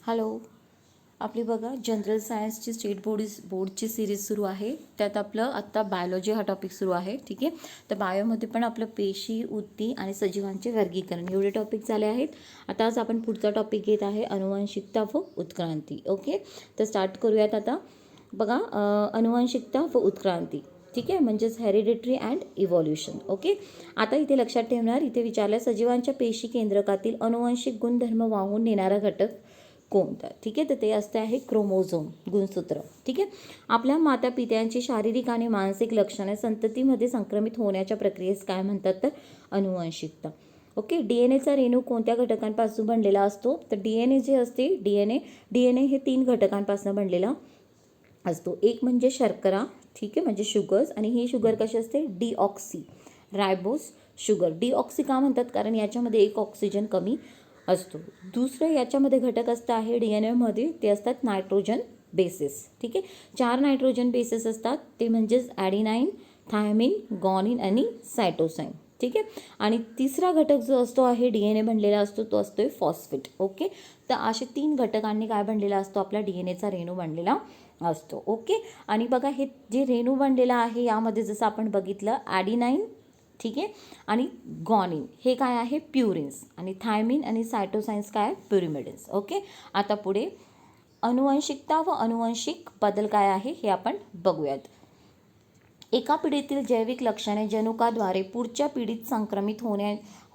Hello. आपली बघा general सायन्सची स्टेट बोर्डची सिरीज सुरू आहे. त्यात आपलं आत्ता बायोलॉजी हा टॉपिक सुरू आहे. ठीक आहे. तर बायोमध्ये पण आपलं पेशी, ऊती आणि सजीवांचे वर्गीकरण एवढे टॉपिक झाले आहेत. आता आज आपण पुढचा टॉपिक घेत आहे अनुवांशिकता व उत्क्रांती. ओके. तर स्टार्ट करूयात आता. बघा अनुवांशिकता व उत्क्रांती. ठीक आहे, म्हणजेच हेरिडिटरी अँड इव्हॉल्युशन. ओके. आता इथे लक्षात ठेवणार, इथे विचारलं सजीवांच्या पेशी केंद्रकातील अनुवांशिक गुणधर्म वाहून नेणारा घटक कोणता. ठीक आहे. तर ते असते आहे क्रोमोझोम, गुणसूत्र. ठीक आहे. आपल्या माता पित्यांची शारीरिक आणि मानसिक लक्षणे संततीमध्ये संक्रमित होण्याच्या प्रक्रियेस काय म्हणतात, तर अनुवांशिकता. ओके. डीएनएचा रेणू कोणत्या घटकांपासून बनलेला असतो, तर डीएनए जे असते डीएनए हे 3 घटकांपासून बनलेला असतो. एक म्हणजे शर्करा, ठीक आहे, म्हणजे शुगर्स, आणि ही शुगर कशी असते, डीऑक्सी रायबोस शुगर. डीऑक्सी का म्हणतात, कारण याच्यामध्ये एक ऑक्सिजन कमी असतो. दुसरं याच्यामध्ये घटक असतं आहे डीएनएमध्ये, ते असतात नायट्रोजन बेसेस. ठीक आहे. 4 नायट्रोजन बेसेस असतात, ते म्हणजेच ॲडिनाइन, थायमिन, गॉनिन आणि सायटोसाइन. ठीक आहे. आणि तिसरा घटक जो असतो आहे डीएनए बनलेला असतो, तो असतोय फॉस्फेट. ओके. तर असे 3 घटकांनी काय बनलेला असतो, आपला डीएनएचा रेणू बनलेला असतो. ओके. आणि बघा हे जे रेणू बनलेला आहे यामध्ये जसं आपण बघितलं ॲडिनाइन, ठीक आहे, आणि गॉनिन हे काय आहे, प्युरिन्स, आणि थायमिन आणि सायटोसाइन्स काय आहे, प्युरिमिडिन्स. ओके. आता पुढे अनुवंशिकता व अनुवंशिक बदल काय आहे हे आपण बघूयात. एका पिढीतील जैविक लक्षणे जनुकाद्वारे पुढच्या पिढीत संक्रमित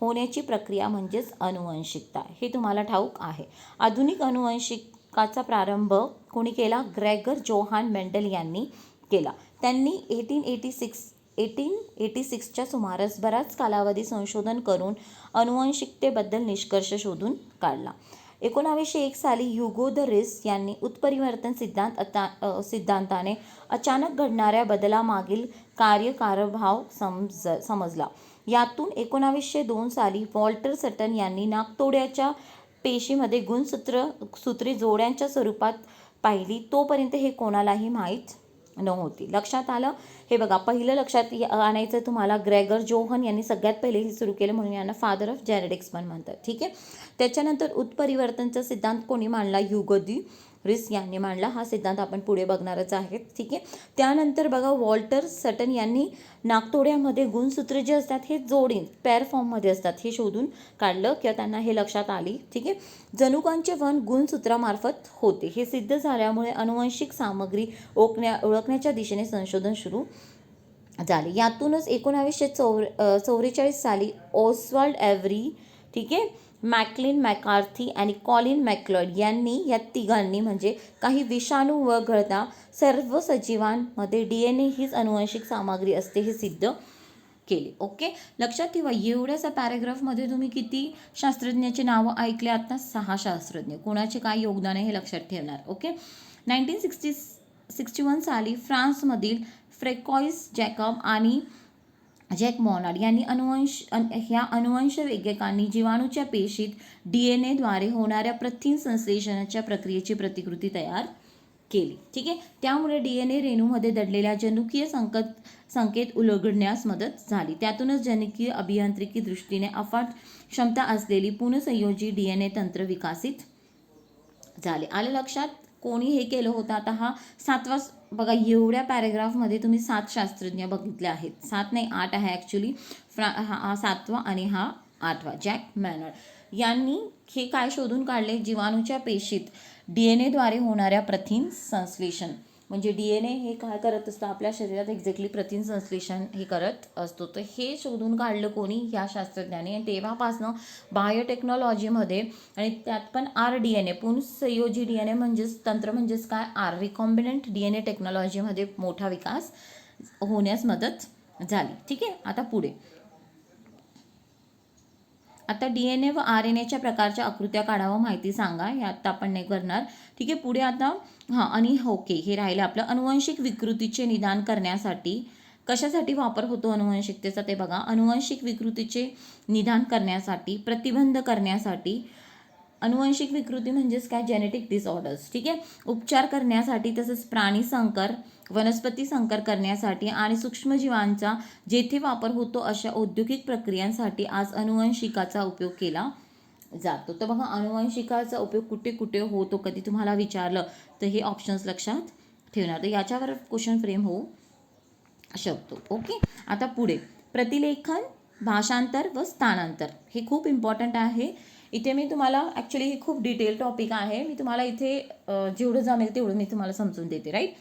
होण्याची प्रक्रिया म्हणजेच अनुवंशिकता. हे तुम्हाला ठाऊक आहे. आधुनिक अनुवंशिकाचा प्रारंभ कोणी केला, ग्रेगर जोहान मेंडल यांनी केला. त्यांनी 1886च्या सुमारास बराच कालावधी संशोधन करून अनुवंशिकतेबद्दल निष्कर्ष शोधून काढला. 1901 साली ह्युगो द रिस यांनी उत्परिवर्तन सिद्धांताने अचानक घडणाऱ्या बदलामागील कार्यकारभाव समजला. यातून 1902 साली वॉल्टर सटन यांनी नाकतोड्याच्या पेशीमध्ये गुणसूत्रे जोड्यांच्या स्वरूपात पाहिली. तोपर्यंत हे कोणालाही माहीत नव्हती. लक्षात आलं. हे बघा, पहिलं लक्षात आणायचं तुम्हाला, ग्रेगर जोहन यांनी सगळ्यात पहिले हे सुरू केलं, म्हणून यांना फादर ऑफ जेनेटिक्स पण म्हणतात. ठीक आहे. त्याच्यानंतर उत्परिवर्तनचा सिद्धांत कोणी मांडला, ह्युगो दी रिस यांनी मांडला. हा सिद्धांत आपण पुढे बघणारच आहे. ठीक आहे. त्यानंतर बघा वॉल्टर सटन यांनी नाकतोड्यामध्ये गुणसूत्र जे असतात हे जोडी पेअर फॉर्ममध्ये असतात हे शोधून काढलं, किंवा त्यांना हे लक्षात आली. ठीक आहे. जनुकांचे वहन गुणसूत्रामार्फत होते हे सिद्ध झाल्यामुळे अनुवंशिक सामग्री ओळखण्याच्या दिशेने संशोधन सुरू झाले. यातूनच 1944 साली ऑस्वाल्ड एव्हरी, ठीक आहे, मॅकलिन मॅकार्थी आणि कॉलिन मॅक्लॉइड यांनी या तिघांनी म्हणजे काही विषाणू वगळता सर्व सजीवांमध्ये डीएनए हीच अनुवंशिक सामग्री असते हे सिद्ध केले. ओके. लक्षात ठेवा, एवढ्याचा पॅराग्राफमध्ये तुम्ही किती शास्त्रज्ञाची नावं ऐकले, आता 6 शास्त्रज्ञ. कोणाचे काय योगदान आहे हे लक्षात ठेवणार. ओके. 1961 साली फ्रान्समधील फ्रेकॉइस जॅकब आणि जॅक मॉनार्ड यांनी अनुवंश वैज्ञानिकांनी जीवाणूच्या पेशीत डीएनएद्वारे होणाऱ्या प्रथिन संश्लेषणाच्या प्रक्रियेची प्रतिकृती तयार केली. ठीक आहे. त्यामुळे डीएनए रेणूमध्ये दडलेल्या जनुकीय संकेत उलगडण्यास मदत झाली. त्यातूनच जनुकीय अभियांत्रिकी दृष्टीने अफाट क्षमता असलेली पुनःसंयोजी डीएनए तंत्र विकसित झाले. आलं लक्षात. कोणी हे केलं होतं, आता हा 7वा. बघा, एवढ्या पॅरेग्राफमध्ये तुम्ही 7 शास्त्रज्ञ बघितले आहेत. 7 नाही 8 आहे ॲक्च्युली. हा 7वा आणि हा 8वा. जॅक मॉनार्ड यांनी हे काय शोधून काढले, जीवाणूच्या पेशीत डीएनएद्वारे होणाऱ्या प्रथिन संश्लेषण, म्हणजे डीएनए हे काय करत असतं, आपल्या शरीरात एक्झॅक्टली प्रथिन संश्लेषण हे करत असतो. तर हे शोधून काढलं कोणी, या शास्त्रज्ञाने. आणि तेव्हापासनं बायोटेक्नॉलॉजीमध्ये, आणि त्यात पण RDNA पुनःसंयोजी डीएनए म्हणजेच तंत्र म्हणजेच काय, रिकॉम्बिनंट डीएनए टेक्नॉलॉजीमध्ये मोठा विकास होण्यास मदत झाली. ठीक आहे. आता पुढे, आता डीएनए व RNAच्या प्रकारच्या आकृत्या काढावं, माहिती सांगा. हे आता आपण नाही करणार. ठीक आहे. पुढे आता आणि ओके, हे राहिलं आपलं. अनुवंशिक विकृतीचे निदान करण्यासाठी कशासाठी वापर होतो अनुवंशिकतेचा ते बघा. अनुवंशिक विकृतीचे निदान करण्यासाठी, प्रतिबंध करण्यासाठी, अनुवंशिक विकृती म्हणजेच काय, जेनेटिक डिसऑर्डर्स. ठीक आहे. उपचार करण्यासाठी, तसंच प्राणी संकर, वनस्पती संकर करण्यासाठी आणि सूक्ष्मजीवांचा जेथे वापर होतो अशा औद्योगिक प्रक्रियांसाठी आज अनुवंशिकाचा उपयोग केला जातो. तर बघा अनुवंशिकाचा उपयोग कुठे कुठे होतो कधी तुम्हाला विचारलं तर हे ऑप्शन्स लक्षात ठेवणार. तर याच्यावर क्वेश्चन फ्रेम होऊ शकतो. ओके. आता पुढे प्रतिलेखन, भाषांतर व स्थानांतर हे खूप इम्पॉर्टंट आहे. इथे मी तुम्हाला ॲक्च्युली हे खूप डिटेल टॉपिक आहे. मी तुम्हाला इथे जेवढं जमेल तेवढं मी तुम्हाला समजून देते. राईट.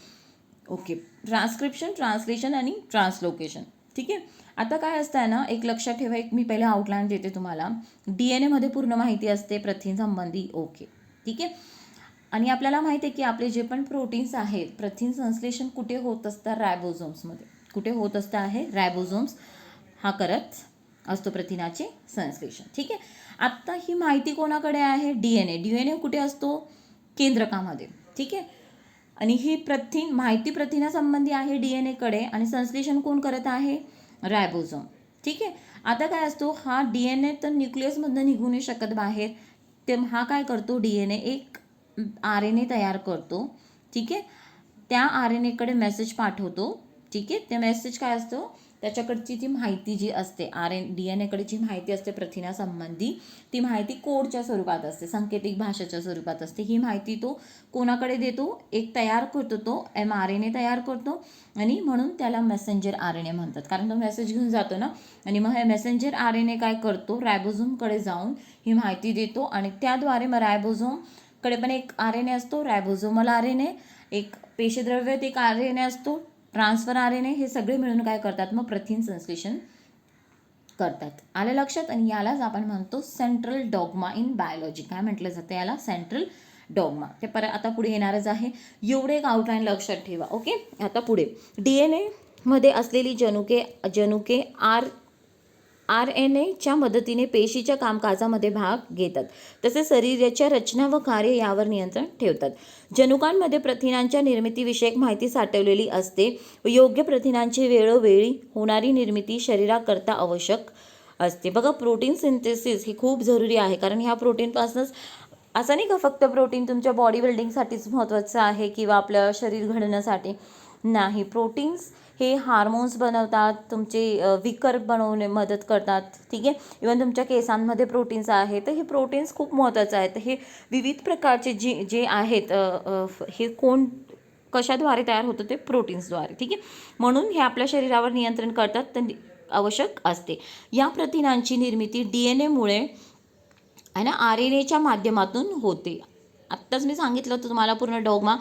ओके. ट्रान्स्क्रिप्शन, ट्रान्सलेशन आणि ट्रान्सलोकेशन. ठीक आहे. आता काय असतं ना, एक लक्षात ठेवा, एक मी पहिले आउटलाईन देते तुम्हाला. DNA मध्ये पूर्ण माहिती असते प्रथिनसंबंधी. ओके. ठीक आहे. आणि आपल्याला माहिती आहे की आपले जे पण प्रोटीन्स आहेत प्रथिन संश्लेषण कुठे होत असतात, रायबोझोम्समध्ये. कुठे होत असतं आहे, रायबोझोम्स हा करत असतो प्रथिनाचे संश्लेषण. ठीक आहे. आत्ता ही माहिती कोणाकडे आहे, DNA कुठे असतो, केंद्रकामध्ये. ठीक आहे. आणि ही माहिती प्रथिनासंबंधी आहे DNA कडे आणि संश्लेषण कोण करत आहे, रायबोझोम. ठीक आहे. आता काय असतो, हा DNA तर न्यूक्लियसमधनं निघू नाही शकत बाहेर. ते हा काय करतो, DNA एक RNA तयार करतो. ठीक आहे. त्या RNA कडे मेसेज पाठवतो. ठीक आहे. ते मेसेज काय असतो, त्याच्याकडची ती माहिती जी असते DNA कडे जी माहिती असते प्रथिनासंबंधी, ती माहिती कोडच्या स्वरूपात असते, सांकेतिक भाषेच्या स्वरूपात असते. ही माहिती तो कोणाकडे देतो, एक तयार करतो, तो mRNA तयार करतो आणि म्हणून त्याला मेसेंजर RNA म्हणतात, कारण तो मेसेज घेऊन जातो ना. आणि मग हे मेसेंजर RNA काय करतो, रायबोझोमकडे जाऊन ही माहिती देतो आणि त्याद्वारे मग रायबोझोमकडे पण एक RNA असतो, रायबोझोमल RNA, एक पेशीद्रव्यात एक RNA असतो, ट्रान्सफर RNA. हे सगळे मिळून काय करतात, मग प्रथिन संश्लेषण करतात. आलं लक्षात. आणि यालाच आपण म्हणतो सेंट्रल डॉग्मा इन बायोलॉजी. काय म्हटलं जातं याला, सेंट्रल डॉग्मा. ते परत आता पुढे येणारच आहे. एवढे एक आउटलाईन लक्षात ठेवा. ओके. आता पुढे DNA मध्ये असलेली जनुके RNAच्या मदतीने पेशीच्या कामकाजामध्ये भाग घेतात. तसेच शरीराच्या रचना व कार्य यावर नियंत्रण ठेवतात. जनुकांमध्ये प्रथिनांच्या निर्मितीविषयक माहिती साठवलेली असते व योग्य प्रथिनांची वेळोवेळी होणारी निर्मिती शरीराकरता आवश्यक असते. बघा, प्रोटीन सिंथेसिस हे खूप जरुरी आहे, कारण ह्या प्रोटीनपासूनच, असं नाही का फक्त प्रोटीन तुमच्या बॉडी बिल्डिंगसाठीच महत्त्वाचं आहे किंवा आपलं शरीर घडण्यासाठी नाही. प्रोटीन्स हे हार्मोन्स बनवतात, तुमचे विकर बनवणे मदत करतात. ठीक आहे. इव्हन तुमच्या केसांमध्ये प्रोटीन्स आहेत, तर हे प्रोटीन्स खूप महत्त्वाचं आहे. तर हे विविध प्रकारचे जे आहेत हे कशाद्वारे तयार होतं, ते प्रोटीन्सद्वारे. ठीक आहे. म्हणून हे आपल्या शरीरावर नियंत्रण करतात, तर आवश्यक असते. या प्रथिनांची निर्मिती DNA मुळे आहे ना RNAच्या माध्यमातून होते. आत्ताच मी सांगितलं होतं तुम्हाला पूर्ण डॉग्मा,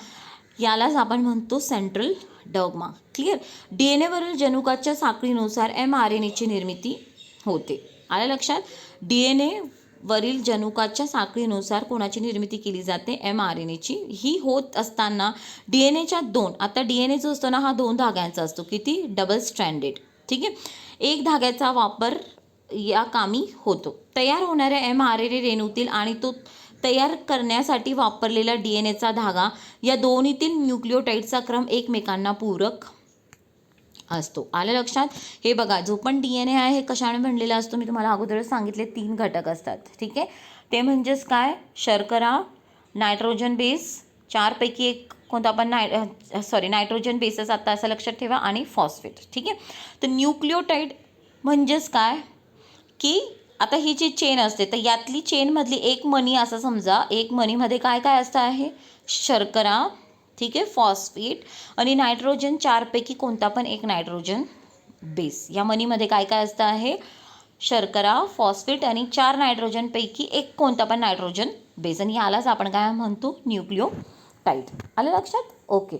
यालाच आपण म्हणतो सेंट्रल डॉग्मा. क्लिअर. DNA वरील जनुकाच्या साखळीनुसार mRNAची निर्मिती होते. आलं लक्षात. DNA वरील जनुकाच्या साखळीनुसार कोणाची निर्मिती केली जाते, mRNAची. ही होत असताना DNAच्या आता DNA जो असतो ना, हा 2 धाग्यांचा असतो. किती, डबल स्ट्रँडेड. ठीक आहे. एक धाग्याचा वापर या कामी होतो. तयार होणाऱ्या mRNA रेणूतील आणि तो तयार करण्यासाठी वापरलेला DNAचा धागा या दोन्हीतील न्यूक्लिओटाईडचा क्रम एकमेकांना पूरक असतो. आलं लक्षात. हे बघा, जो पण DNA आहे कशाने बनलेला असतो, मी तुम्हाला अगोदरच सांगितले 3 घटक असतात. ठीक आहे. ते म्हणजेच काय, शर्करा, नायट्रोजन बेस, 4 पैकी एक कोणता पण नायट्रोजन बेसच आता असं लक्षात ठेवा, आणि फॉस्फेट. ठीक आहे. तर न्यूक्लिओटाईड म्हणजेच काय, की आता ही जी चेन असते, तर यातली चेनमधली एक मणी असं समजा, एक मणीमध्ये काय काय असतं आहे, शर्करा, ठीक आहे, फॉस्फेट आणि नायट्रोजन, 4 पैकी कोणता पण एक नायट्रोजन बेस. या मणीमध्ये काय काय असतं आहे, शर्करा, फॉस्फेट आणि 4 नायट्रोजन पैकी एक कोणता पण नायट्रोजन बेस. आणि यालाच आपण काय म्हणतो, न्यूक्लिओटाईड. आलं लक्षात. ओके.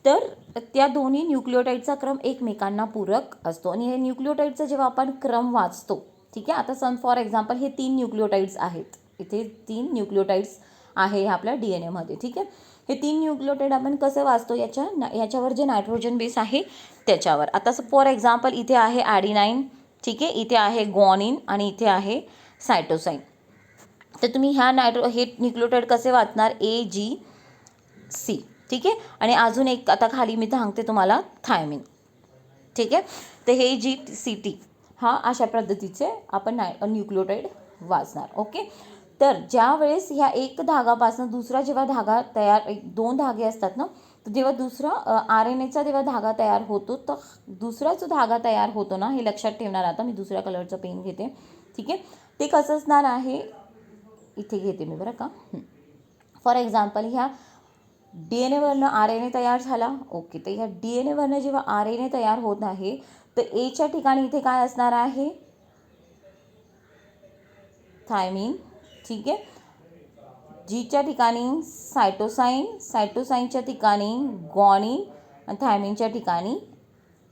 तर त्या दोन्ही न्यूक्लिओटाईडचा क्रम एकमेकांना पूरक असतो. आणि हे न्यूक्लिओटाईडचा जेव्हा आपण क्रम वाचतो, ठीक आहे, आता फॉर एक्झाम्पल हे 3 न्यूक्लिओटाईड्स आहेत, इथे 3 न्यूक्लिओटाईड्स आहे आपल्या DNA मध्ये. ठीक आहे. हे 3 न्यूक्लिओटाईड आपण कसं वाचतो, याच्यावर जे नायट्रोजन बेस आहे त्याच्यावर. आता फॉर एक्झाम्पल इथे आहे ॲडिनाईन, ठीक आहे, इथे आहे ग्वानिन आणि इथे आहे सायटोसाईन. तर तुम्ही हे न्यूक्लिओटाईड कसे वाचणार, AGC. ठीक आहे. आणि अजून एक आता खाली मी सांगते तुम्हाला, थायमिन. ठीक आहे. तर हे GCT हा अशा पद्धतीचे आपण न्यूक्लिओटाईड वाचणार. ओके. तर ज्या वेळेस ह्या एक धागापासून दुसरा जेव्हा धागा तयार, 2 धागे असतात ना, तर जेव्हा दुसरा RNAचा जेव्हा धागा तयार होतो, तर दुसरा जो धागा तयार होतो ना, हे लक्षात ठेवणार. आता मी दुसऱ्या कलरचं पेन घेते. ठीक आहे. ते कसं असणार आहे, इथे घेते मी बरं का. फॉर एक्झाम्पल ह्या DNA वरनं RNA तयार झाला. ओके, तर ह्या DNA वरनं जेव्हा RNA तयार होत आहे तर एच्या ठिकाणी इथे काय असणार आहे, थायमिन. ठीक आहे, जीच्या ठिकाणी सायटोसाईन, सायटोसाईनच्या ठिकाणी ग्वानिन आणि थायमिनच्या ठिकाणी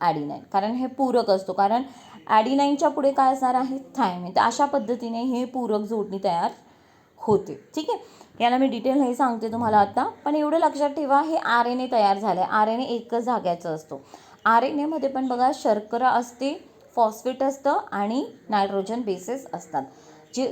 ॲडिनाईन, कारण हे पूरक असतो. कारण ॲडिनाईनच्या पुढे काय असणार आहे, थायमिन. तर अशा पद्धतीने हे पूरक जोडणी तयार होते. ठीक आहे, याला मी डिटेल नाही सांगते तुम्हाला आता, पण एवढं लक्षात ठेवा, हे RNA तयार झालं आहे. RNA एकच जाग्याचं असतो. RNAमध्ये पण बघा शर्करा असते, फॉस्फेट असतं आणि नायट्रोजन बेसेस असतात. जे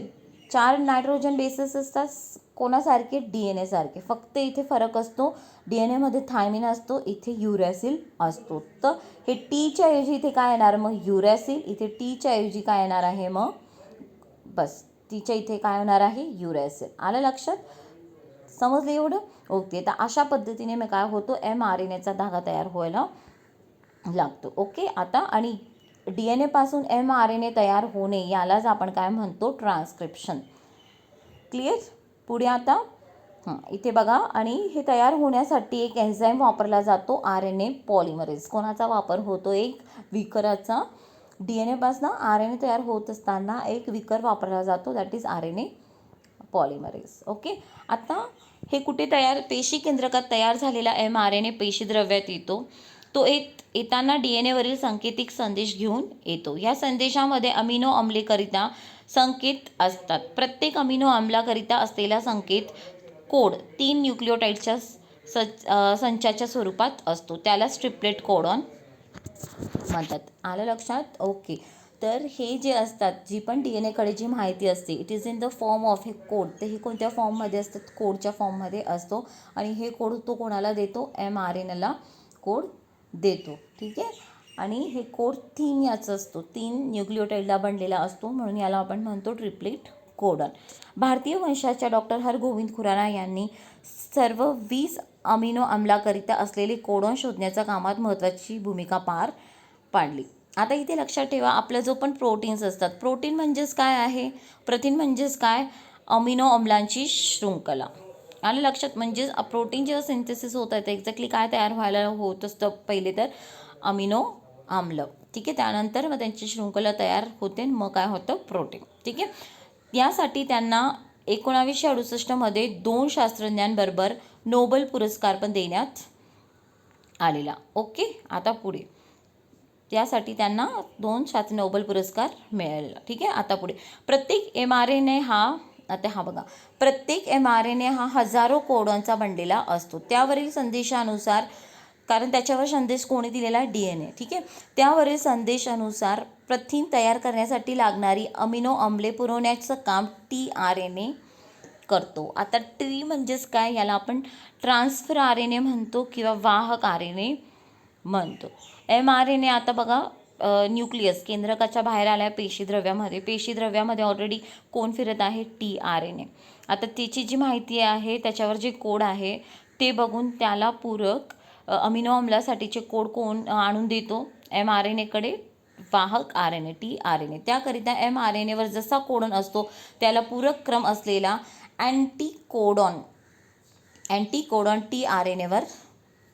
4 नायट्रोजन बेसेस असतात कोणासारखे, DNA सारखे. फक्त इथे फरक असतो, DNA मध्ये थायमिन असतो, इथे युरॅसिल असतो. तर हे टीच्या ऐवजी इथे काय येणार मग, युरॅसिल. इथे टीच्या ऐवजी काय येणार आहे मग, बस टीच्या इथे काय होणार आहे, युरॅसिल. आलं लक्षात, समजलं एवढं. ओके, तर अशा पद्धतीने मग काय होतो, mRNAचा धागा तयार व्हायला लागतो. ओके, आता आणि DNA पासून mRNA तयार होणे यालाच आपण काय म्हणतो, ट्रान्सक्रिप्शन. क्लिअर. पुढे आता इथे बघा, आणि हे तयार होण्यासाठी एक एन्झाईम वापरला जातो, RNA पॉलिमरेज. कोणाचा वापर होतो, एक विकराचा. DNA पासून RNA तयार होत असताना एक विकर वापरला जातो, that is RNA polymerase. Okay, आता हे कुठे तयार, पेशी केंद्रकात तयार झालेला mRNA पेशीद्रव्यात येतो. तो येताना DNA वरील सांकेतिक संदेश घेऊन येतो. या संदेशामध्ये अमिनो अम्लेकरिता संकेत असतात. प्रत्येक अमिनो अम्लाकरिता असलेला संकेत कोड 3 न्यूक्लिओटाइडच्या संचाच्या स्वरूपात असतो. त्याला ट्रिप्लेट कोडॉन म्हणतात. आलं लक्षात. ओके, तर हे जे असतात, जी पण DNA कडे जी माहिती असते, it is in the form of A code. तर हे कोणत्या फॉर्ममध्ये असतात, कोडच्या फॉर्ममध्ये असतो. आणि हे कोड तो कोणाला देतो, mRNAला कोड देतो. ठीक आहे, आणि हे कोड 3 याचा असतो, 3 न्यूक्लिओटाइडला बनलेला असतो, म्हणून याला आपण म्हणतो ट्रिप्लेट कोडॉन. भारतीय वंशाच्या डॉक्टर हरगोविंद खुराना यांनी सर्व 20 अमिनो अम्लाकरिता असलेले कोडॉन शोधण्याच्या कामात महत्त्वाची भूमिका पार पाडली. आता इथे लक्षात ठेवा, आपला जो पण प्रोटीन्स असतात, प्रोटीन म्हणजेच काय आहे, प्रथिन म्हणजेच काय, अमिनो अम्लांची शृंखला. आलं लक्षात. म्हणजे प्रोटीन जेव्हा सिंथेसिस होत आहे, एक्झॅक्टली काय तयार व्हायला होत असतं, पहिले तर अमिनो आम्ल. ठीक आहे, त्यानंतर मग त्यांची शृंखला तयार होते, मग काय होतं, प्रोटीन. ठीक आहे, यासाठी त्यांना 1968मध्ये 2 शास्त्रज्ञांबरोबर नोबेल पुरस्कार पण देण्यात आलेला. ओके, आता पुढे त्यासाठी त्यांना 2 नोबेल पुरस्कार मिळालेला. ठीक आहे, आता पुढे प्रत्येक mRNA हा, आता हा बघा, प्रत्येक mRNA हा हजारो कोडॉनचा बनलेला असतो. त्यावरील संदेशानुसार, कारण त्याच्यावर संदेश कोणी दिलेला, DNA. ठीक आहे, त्यावरील संदेशानुसार प्रथिन तयार करण्यासाठी लागणारी अमिनो आम्ले पुरवण्याचं काम tRNA करतो. आता टी म्हणजेच काय, याला आपण ट्रान्सफर RNA म्हणतो किंवा वाहक RNA म्हणतो. mRNA आता बघा, न्यूक्लियस केंद्रकाच्या बाहेर आल्या पेशीद्रव्यामध्ये. पेशीद्रव्यामध्ये ऑलरेडी कोण फिरत आहे, tRNA. आता त्याची जी माहिती आहे, त्याच्यावर जे कोड आहे ते बघून त्याला पूरक अमिनो अम्लासाठीचे कोड कोण आणून देतो, mRNAकडे, वाहक RNA tRNA. त्याकरिता mRNAवर जसा कोडॉन असतो त्याला पूरक क्रम असलेला अँटीकोडॉन tRNAवर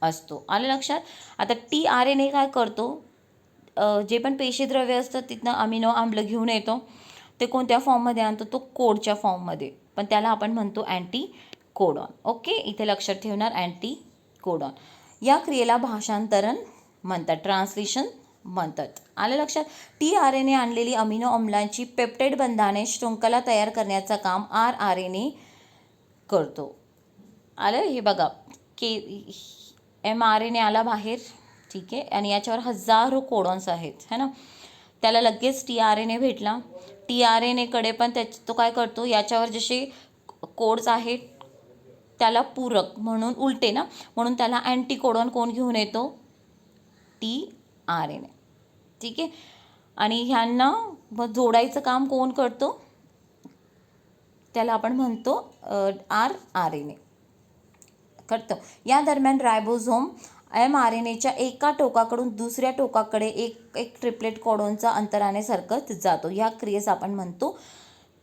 असतो. आलं लक्षात. आता tRNA काय करतो, जे पण पेशीद्रव्य असतं तिथनं अमिनो आम्ल घेऊन येतो, ते कोणत्या फॉर्ममध्ये आणतो, तो कोडच्या फॉर्ममध्ये, पण त्याला आपण म्हणतो अँटीकोडॉन. ओके, इथे लक्षात ठेवणार, अँटीकोडॉन. या क्रियेला भाषांतरण म्हणतात, ट्रान्सलेशन म्हणतात. आलं लक्षात. tRNA आणलेली अमिनो अम्लांची पेप्टाइड बंधाने शृंखला तयार करण्याचं काम rRNA करतो. आलं, हे बघा, mRNA आला बाहेर. ठीक आहे, आणि याच्यावर हजारो कोडॉन्स आहेत, है ना. त्याला लगेच tRNA भेटला. tRNAकडे पण तो काय करतो, याच्यावर जसे कोड्स आहेत त्याला पूरक म्हणून उलटे ना, म्हणून त्याला अँटीकोडॉन कोण घेऊन येतो, tRNA. ठीक आहे, आणि ह्यांना मग जोडायचं काम कोण करतो, त्याला आपण म्हणतो rRNA करतो. या दरम्यान रायबोझोम mRNAच्या एका टोकाकडून दुसऱ्या टोकाकडे एक ट्रिप्लेट कोडॉनचा अंतराने सरकत जातो. या क्रियेस आपण म्हणतो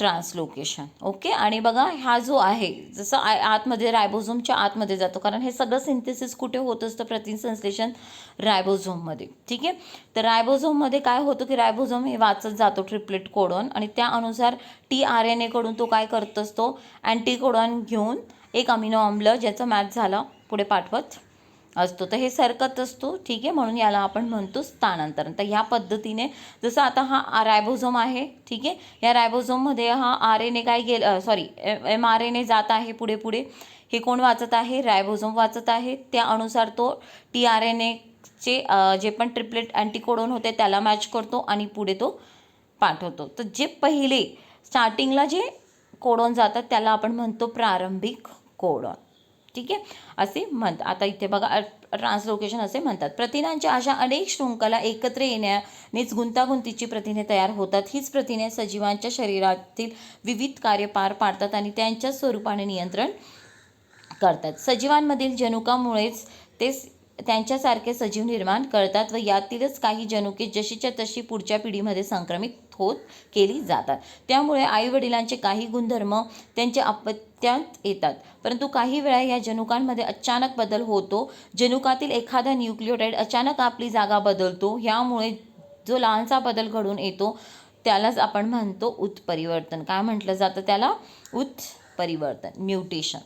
ट्रान्सलोकेशन. ओके. आणि बघा हा जो आहे जसं आतमध्ये रायबोझोमच्या आतमध्ये जातो, कारण हे सगळं सिंथेसिस कुठे होत असतं, प्रथिन संश्लेषण रायबोझोममध्ये. ठीक आहे. तर रायबोझोममध्ये काय होतं की रायबोझोम हे वाचत जातो ट्रिपलेट कोडॉन, आणि त्यानुसार tRNA कडून तो काय करत असतो, अँटी कोडॉन घेऊन एक अमिनो आम्ल ज्याचा मॅच झाला पुढे पाठवत असतो. तर हे सरकत असतो. ठीक आहे. म्हणून याला आपण म्हणतो स्थानांतरण. तर ह्या पद्धतीने जसं आता हा रायबोझोम आहे. ठीक आहे. या रायबोझोममध्ये हा RNA काय गेलं, सॉरी mRNA जात आहे पुढे पुढे. हे कोण वाचत आहे, रायबोझोम वाचत आहे. त्या अनुसार तो tRNA चे जे पण ट्रिपलेट अँटीकोडॉन होते त्याला मॅच करतो आणि पुढे तो पाठवतो. तर जे पहिले स्टार्टिंगला जे कोडॉन जातात त्याला आपण म्हणतो प्रारंभिक कोडॉन. ठीक आहे. असे म्हणतात. आता इथे बघा ट्रान्सलोकेशन असे म्हणतात. प्रथिनांच्या अशा अनेक शृंखला एकत्र येण्यानेच गुंतागुंतीची प्रथिने तयार होतात. हीच प्रथिने सजीवांच्या शरीरातील विविध कार्य पार पाडतात आणि त्यांच्या स्वरूपाने नियंत्रण करतात. सजीवांमधील जनुकामुळेच ते त्यांच्यासारखे सजीव निर्माण करतात व यातीलच काही जनुके जशीच्या तशी पुढच्या पिढीमध्ये संक्रमित होत केली जातात. त्यामुळे आईवडिलांचे काही गुणधर्म त्यांच्या अपत्यात येतात, परंतु काही वेळा या जनुकांमध्ये अचानक बदल होतो. जनुकातील एखादा न्यूक्लियोटाइड अचानक आपली जागा बदलतो. यामुळे जो लहानसा बदल घडून येतो त्यालाच आपण म्हणतो उत्परिवर्तन. काय म्हटलं जातं त्याला, उत्परिवर्तन, म्युटेशन.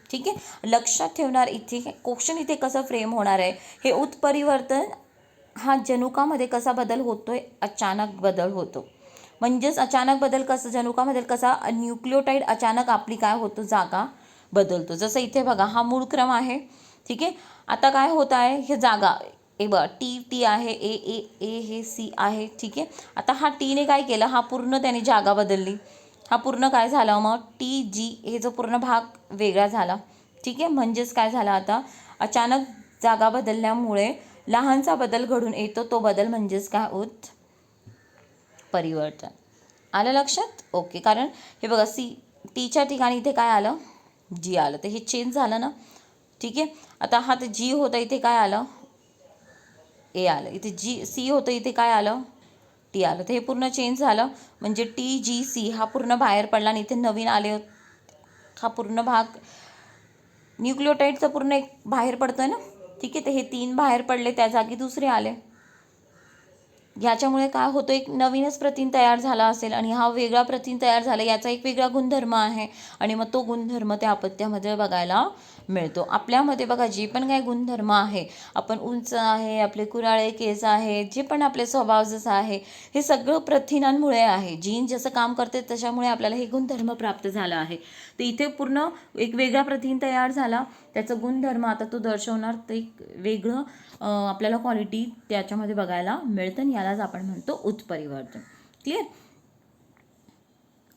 ठीक आहे. लक्षात ठेवणार इथे क्वेश्चन इथे कसं फ्रेम होणार आहे, हे उत्परिवर्तन हा जनुकामध्ये कसा बदल होतोय, अचानक बदल होतो. म्हणजेच अचानक बदल कसं जनुकामध्ये कसा, न्यूक्लियोटाइड अचानक आपली काय होतं, जागा बदलतो. जसं इथे बघा हा मूळ क्रम आहे. ठीक आहे. आता काय होत आहे, हे जागा ए बघा टी आहे, ए हे सी आहे. ठीक आहे. आता हा टीने काय केलं, हा पूर्ण त्याने जागा बदलली. हा पूर्ण काय झाला मग TG हे जो पूर्ण भाग वेगळा झाला. ठीक आहे. म्हणजेच काय झालं, आता अचानक जागा बदलल्यामुळे लहानसा बदल घडून येतो. तो बदल म्हणजेच काय, उत्परिवर्तन. आलं लक्षात. ओके. कारण हे बघा टीच्या ठिकाणी इथे काय आलं, जी आलं, तर हे चेंज झालं ना. ठीक आहे. आता हा ते जी होतं इथे काय आलं, ए आलं. इथे सी होतं इथे काय आलं, टी आलं. तर हे पूर्ण चेंज झालं. म्हणजे TGC हा पूर्ण बाहेर पडला आणि इथे नवीन आले. हा पूर्ण भाग न्यूक्लियोटाइडचा पूर्ण एक बाहेर पडतोय ना. ठीक आहे. तर हे 3 बाहेर पडले, त्या जागी दुसरे आले. ह्याच्यामुळे काय होतं, एक नवीनच प्रथिन तयार झाला असेल आणि हा वेगळा प्रथिन तयार झाला, याचा एक वेगळा गुणधर्म आहे आणि मग तो गुणधर्म त्या अपत्यामध्ये बघायला मिळतो. आपल्यामध्ये बघा जे पण काही गुणधर्म आहे, आपण उंच आहे, आपले कुराळे केस आहे, जे पण आपले स्वभाव जसं आहे, हे सगळं प्रथिनांमुळे आहे. जीन जसं काम करते त्याच्यामुळे आपल्याला हे गुणधर्म प्राप्त झाला आहे. तर इथे पूर्ण एक वेगळा प्रथिन तयार झाला, त्याचं गुणधर्म आता तो दर्शवणार, ते एक वेगळं आपल्याला क्वालिटी त्याच्यामध्ये बघायला मिळतं आणि यालाच आपण म्हणतो उत्परिवर्तन. क्लिअर.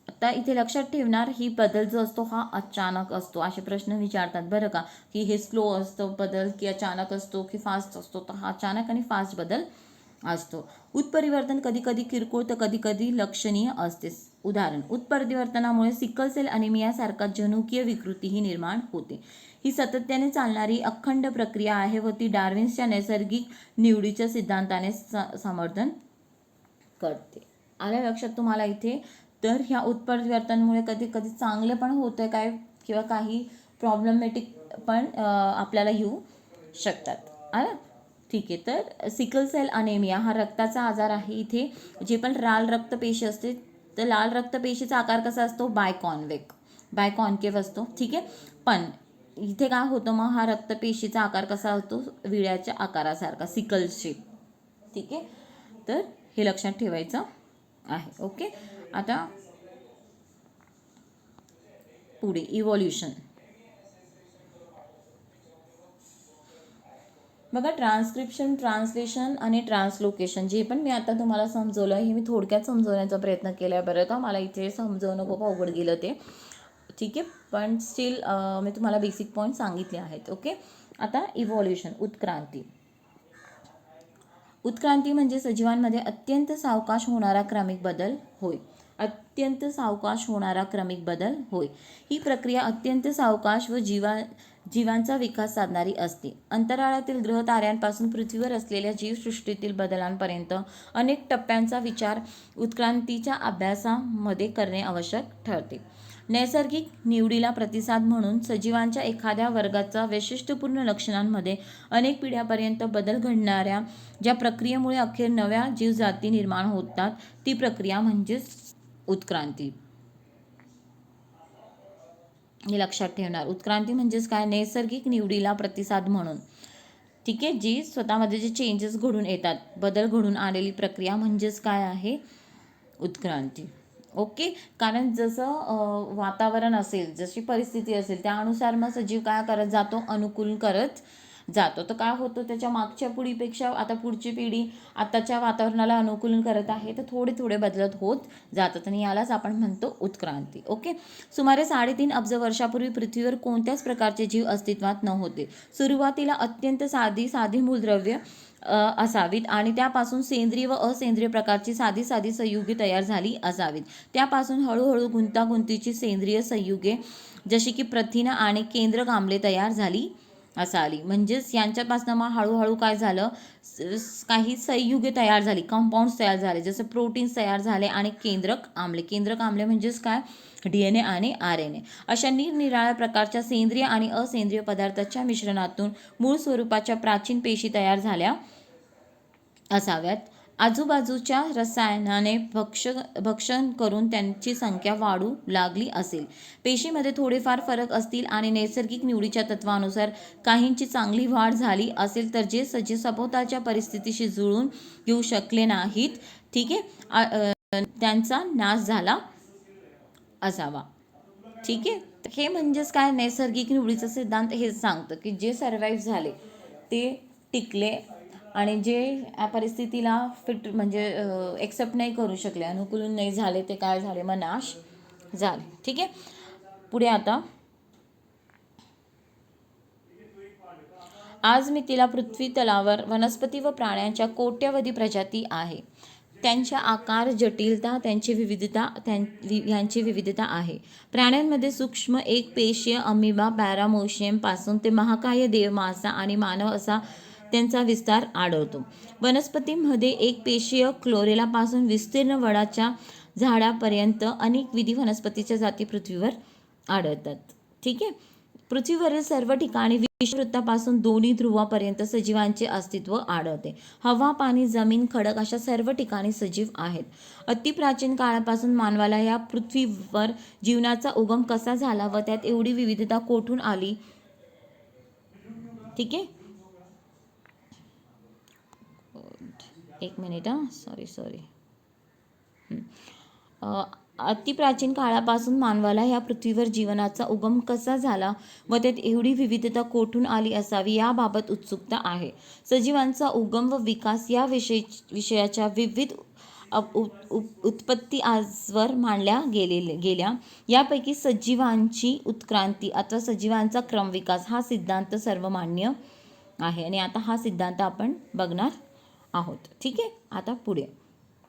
आता इथे लक्षात ठेवणार, ही बदल जो असतो हा अचानक असतो. असे प्रश्न विचारतात बरं का, की हे स्लो असतो बदल की अचानक असतो की फास्ट असतो. तर हा अचानक आणि फास्ट बदल असतो. उत्परिवर्तन कधी कधी किरकोळ तर कधी कधी लक्षणीय असते. उदाहरण, उत्परिवर्तनामुळे सिकल सेल अनिमियासारखा जनुकीय विकृतीही निर्माण होते. ही सातत्याने चालणारी अखंड प्रक्रिया आहे व ती डार्विन्सच्या नैसर्गिक निवडीच्या सिद्धांताने समर्थन करते. आलं लक्षात तुम्हाला इथे. तर ह्या उत्परिवर्तनामुळे कधी कधी चांगलं पण होतं काय, किंवा काही प्रॉब्लेमॅटिक पण आपल्याला येऊ शकतात. आलं. ठीक आहे. तर सिकल सेल अनेमिया हा रक्ताचा आजार आहे. इथे जे पण लाल रक्तपेशी असते, तर लाल रक्तपेशीचा आकार कसा असतो, बायकॉन्केव्ह असतो. ठीक आहे. पण इथे काय होतं मग, हा रक्तपेशीचा आकार कसा असतो, विड्याच्या आकारासारखा, सिकल शेप. ठीक आहे. तर हे लक्षात ठेवायचं आहे. ओके. आता पुढे इव्हॉल्युशन बघा. ट्रान्स्क्रिप्शन, ट्रान्सलेशन आणि ट्रान्सलोकेशन जे पण मी आता तुम्हाला समजवलं, हे मी थोडक्यात समजवण्याचा प्रयत्न केला आहे बरं का. मला इथे समजवणं खूप अवघड गेलं ते. ठीक आहे. पण स्टील मी तुम्हाला बेसिक पॉईंट सांगितले आहेत. ओके. आता इव्हॉल्युशन, उत्क्रांती म्हणजे सजीवांमध्ये अत्यंत सावकाश होणारा क्रमिक बदल होय. ही प्रक्रिया अत्यंत सावकाश व जीवांचा विकास साधणारी असते. अंतराळातील ग्रह ताऱ्यांपासून पृथ्वीवर असलेल्या जीवसृष्टीतील बदलांपर्यंत अनेक टप्प्यांचा विचार उत्क्रांतीच्या अभ्यासामध्ये करणे आवश्यक ठरते. नैसर्गिक निवडीला प्रतिसाद म्हणून सजीवांच्या एखाद्या वर्गाचा वैशिष्ट्यपूर्ण लक्षणांमध्ये अनेक पिढ्यापर्यंत बदल घडणाऱ्या ज्या प्रक्रियेमुळे अखेर नव्या जीवजाती निर्माण होतात ती प्रक्रिया म्हणजेच उत्क्रांती. हे लक्षात ठेवणार. उत्क्रांती म्हणजेच काय? नैसर्गिक निवडीला प्रतिसाद म्हणून, ठीक आहे, जी स्वतःमध्ये जे चेंजेस घडून येतात, बदल घडून आलेली प्रक्रिया म्हणजेच काय आहे? उत्क्रांती. ओके. कारण जसं वातावरण असेल, जशी परिस्थिती असेल त्यानुसार मग सजीव काय करत जातो? अनुकूल करत जातो. तर काय होतं? त्याच्या मागच्या पिढीपेक्षा आता पुढची पिढी आताच्या वातावरणाला अनुकूलन करत आहे, तर थोडे थोडे बदलत होत जातात आणि यालाच आपण म्हणतो उत्क्रांती. ओके. सुमारे 3.5 अब्ज वर्षापूर्वी पृथ्वीवर कोणत्याच प्रकारचे जीव अस्तित्वात नव्हते. सुरुवातीला अत्यंत साधी मूलद्रव्य असावीत आणि त्यापासून सेंद्रिय व असेंद्रिय प्रकारची साधी संयुगे तयार झाली असावीत. त्यापासून हळूहळू गुंतागुंतीची सेंद्रिय संयुगे जशी की प्रथिना आणि केंद्रक आम्ले तयार झाली असावी. म्हणजेच यांच्यापासून मग हळूहळू काय झालं? काही संयुगे तयार झाली, कंपाऊंड्स तयार झाले, जसं प्रोटीन्स तयार झाले आणि केंद्रक आम्ले म्हणजेच काय? DNA आणि RNA. अशा निरनिराळ्या प्रकारच्या सेंद्रिय आणि असेंद्रिय पदार्थाच्या मिश्रणातून मूळ स्वरूपाच्या प्राचीन पेशी तयार झाल्या असाव्यात. आजूबाजूच्या रसायनाने भक्षण करून त्यांची संख्या वाढू लागली असेल. पेशीमध्ये थोडेफार फरक असतील आणि नैसर्गिक निवडीच्या तत्वानुसार काहींची चांगली वाढ झाली असेल तर जे सजीव सभोवतालच्या परिस्थितीशी जुळून घेऊ शकले नाहीत, ठीक आहे, त्यांचा नाश झाला असावा. ठीक आहे. हे म्हणजेच काय? नैसर्गिक निवडीचा सिद्धांत हे सांगतं की जे सर्वाईव्ह झाले ते टिकले आणि जे या परिस्थितीला फिट म्हणजे एक्सेप्ट नाही करू शकले, अनुकूलन नाही झाले, ते काय झाले? मग नाश झाले. ठीक आहे. पुढे आता आज मी तिला पृथ्वी तलावर वनस्पती व प्राण्यांच्या कोट्यवधी प्रजाती आहे. त्यांच्या आकार, जटिलता, यांची विविधता आहे. प्राण्यांमध्ये सूक्ष्म एक पेशीय अमिबा पॅरामोशियम पासून ते महाकाय देवमासा आणि मानव असा त्यांचा विस्तार आढळतो. वनस्पतींमध्ये एक पेशीय क्लोरेला पासून विस्तीर्ण वडाच्या झाडापर्यंत अनेक विविध वनस्पतीच्या जाती पृथ्वीवर आढळतात. ठीक आहे. पृथ्वीवरील सर्व ठिकाणी विषुववृत्तापासून दोन्ही ध्रुवापर्यंत सजीवांचे अस्तित्व आढळते. हवा, पाणी, जमीन, खडक अशा सर्व ठिकाणी सजीव आहेत. अतिप्राचीन काळापासून मानवाला या पृथ्वीवर जीवनाचा उगम कसा झाला व त्यात एवढी विविधता कोठून आली? ठीक आहे. एक मिनिट सॉरी. अतिप्राचीन काळापासून मानवाला ह्या पृथ्वीवर जीवनाचा उगम कसा झाला व त्यात एवढी विविधता कोठून आली असावी याबाबत उत्सुकता आहे. सजीवांचा उगम व विकास या विषयाच्या विविध उत्पत्ती आजवर मांडल्या गेल्या. यापैकी सजीवांची उत्क्रांती अथवा सजीवांचा क्रमविकास हा सिद्धांत सर्वमान्य आहे आणि आता हा सिद्धांत आपण बघणार आहोत. ठीक आहे. आता पुढे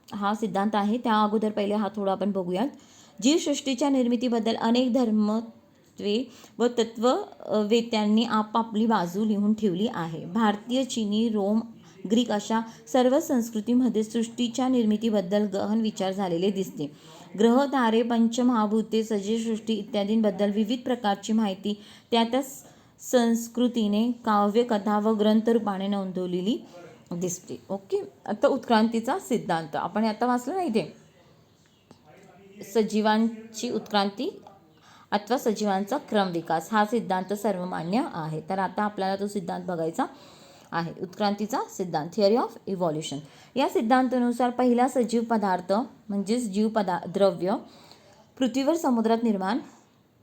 हा सिद्धांत आहे, त्या अगोदर पहिले हा थोडा आपण बघूयात. जीवसृष्टीच्या निर्मितीबद्दल अनेक धर्मत्वे व तत्ववेत्यांनी आपापली बाजू लिहून ठेवली आहे. भारतीय, चीनी, रोम, ग्रीक अशा सर्व संस्कृतीमध्ये सृष्टीच्या निर्मितीबद्दल गहन विचार झालेले दिसते. ग्रह, तारे, पंचमहाभूते, सजीवसृष्टी इत्यादींबद्दल विविध प्रकारची माहिती त्या संस्कृतीने काव्य, कथा व ग्रंथरूपाने नोंदवलेली दिसते. ओके. आता उत्क्रांतीचा सिद्धांत आपण आता वाचलं नाही ते, सजीवांची उत्क्रांती अथवा सजीवांचा क्रमविकास हा सिद्धांत सर्वमान्य आहे. तर आता आपल्याला तो सिद्धांत बघायचा आहे. उत्क्रांतीचा सिद्धांत, थिअरी ऑफ इव्हॉल्युशन. या सिद्धांतानुसार पहिला सजीव पदार्थ म्हणजेच द्रव्य पृथ्वीवर समुद्रात निर्माण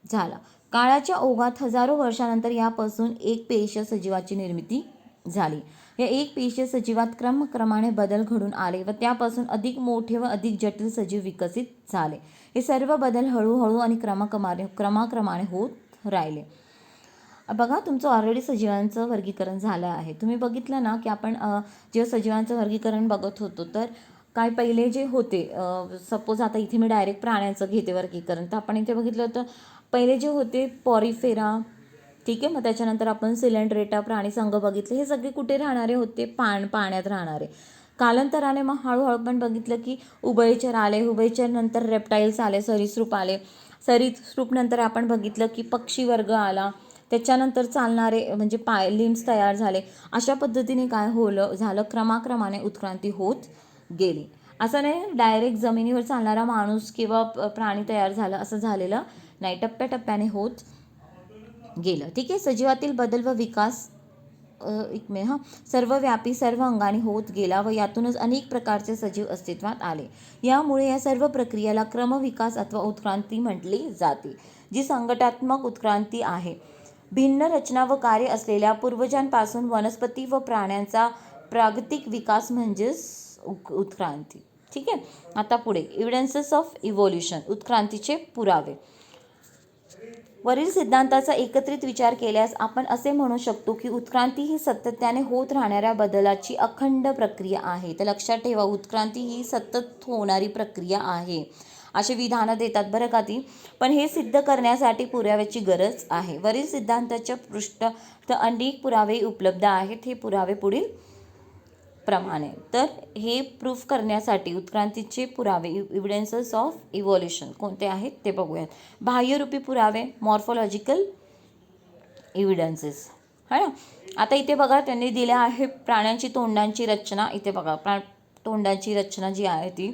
झाला. काळाच्या ओघात हजारो वर्षानंतर यापासून एक पेशीय सजीवाची निर्मिती झाली. या एक पेशीय सजीवात क्रमाने बदल घडून आले व त्यापासून अधिक मोठे व अधिक जटिल सजीव विकसित झाले. हे सर्व बदल हळूहळू आणि क्रमाक्रमाने होत राहिले. बघा, तुमचं ऑलरेडी सजीवांचं वर्गीकरण झालं आहे. तुम्ही बघितलं ना की आपण जेव्हा सजीवांचं वर्गीकरण बघत होतो तर काय पहिले जे होते, सपोज आता इथे मी डायरेक्ट प्राण्यांचं घेते वर्गीकरण, तर आपण इथे बघितलं होतं पहिले जे होते पॉरिफेरा, ठीक आहे. मग त्याच्यानंतर आपण सिलेंड्रेटा प्राणी संघ बघितले. हे सगळे कुठे राहणारे होते? पाण्यात राहणारे. कालांतराने मग हळूहळू पण बघितलं की उभयचर आले, उभयचर नंतर रेप्टाईल्स आले, सरीसृप आले, सरीसृप नंतर आपण बघितलं की पक्षी वर्ग आला, त्याच्यानंतर चालणारे म्हणजे लिम्स तयार झाले. अशा पद्धतीने काय झालं, क्रमाक्रमाने उत्क्रांती होत गेली. असं नाही डायरेक्ट जमिनीवर चालणारा माणूस किंवा प्राणी तयार झाला असं झालेलं नाही, टप्प्याटप्प्याने होत गेलं. ठीक आहे. सजीवातील बदल व विकास सर्वव्यापी सर्व अंगाने होत गेला व यातूनच अनेक प्रकारचे सजीव अस्तित्वात आले. यामुळे या सर्व प्रक्रियेला क्रमविकास अथवा उत्क्रांती म्हटली जाते, जी संघटनात्मक उत्क्रांती आहे. भिन्न रचना व कार्य असलेल्या पूर्वजांपासून वनस्पती व प्राण्यांचा प्रागतिक विकास म्हणजेच उत्क्रांती. ठीक आहे. आता पुढे एव्हिडन्सेस ऑफ इव्होल्युशन, उत्क्रांतीचे पुरावे. वरील सिद्धांताचा एकत्रित विचार केल्यास आपण असे म्हणू शकतो की उत्क्रांती ही सातत्याने होत राहणाऱ्या बदलाची अखंड प्रक्रिया आहे. तर लक्षात ठेवा, उत्क्रांती ही सतत होणारी प्रक्रिया आहे असे विधानं देतात बरं का ती. पण हे सिद्ध करण्यासाठी पुराव्याची गरज आहे. वरील सिद्धांताच्या पृष्ठात अनेक पुरावे उपलब्ध आहेत. हे पुरावे पुढील प्रमाणे. तर हे प्रूफ करण्यासाठी उत्क्रांतीचे पुरावे, एव्हिडन्सेस ऑफ इव्होल्युशन कोणते आहेत ते बघूयात. बाह्यरूपी पुरावे, मॉर्फोलॉजिकल एव्हिडन्सेस, है ना. आता इथे बघा त्यांनी दिले आहे प्राण्यांची तोंडांची रचना. इथे बघा तोंडांची रचना जी आहे ती,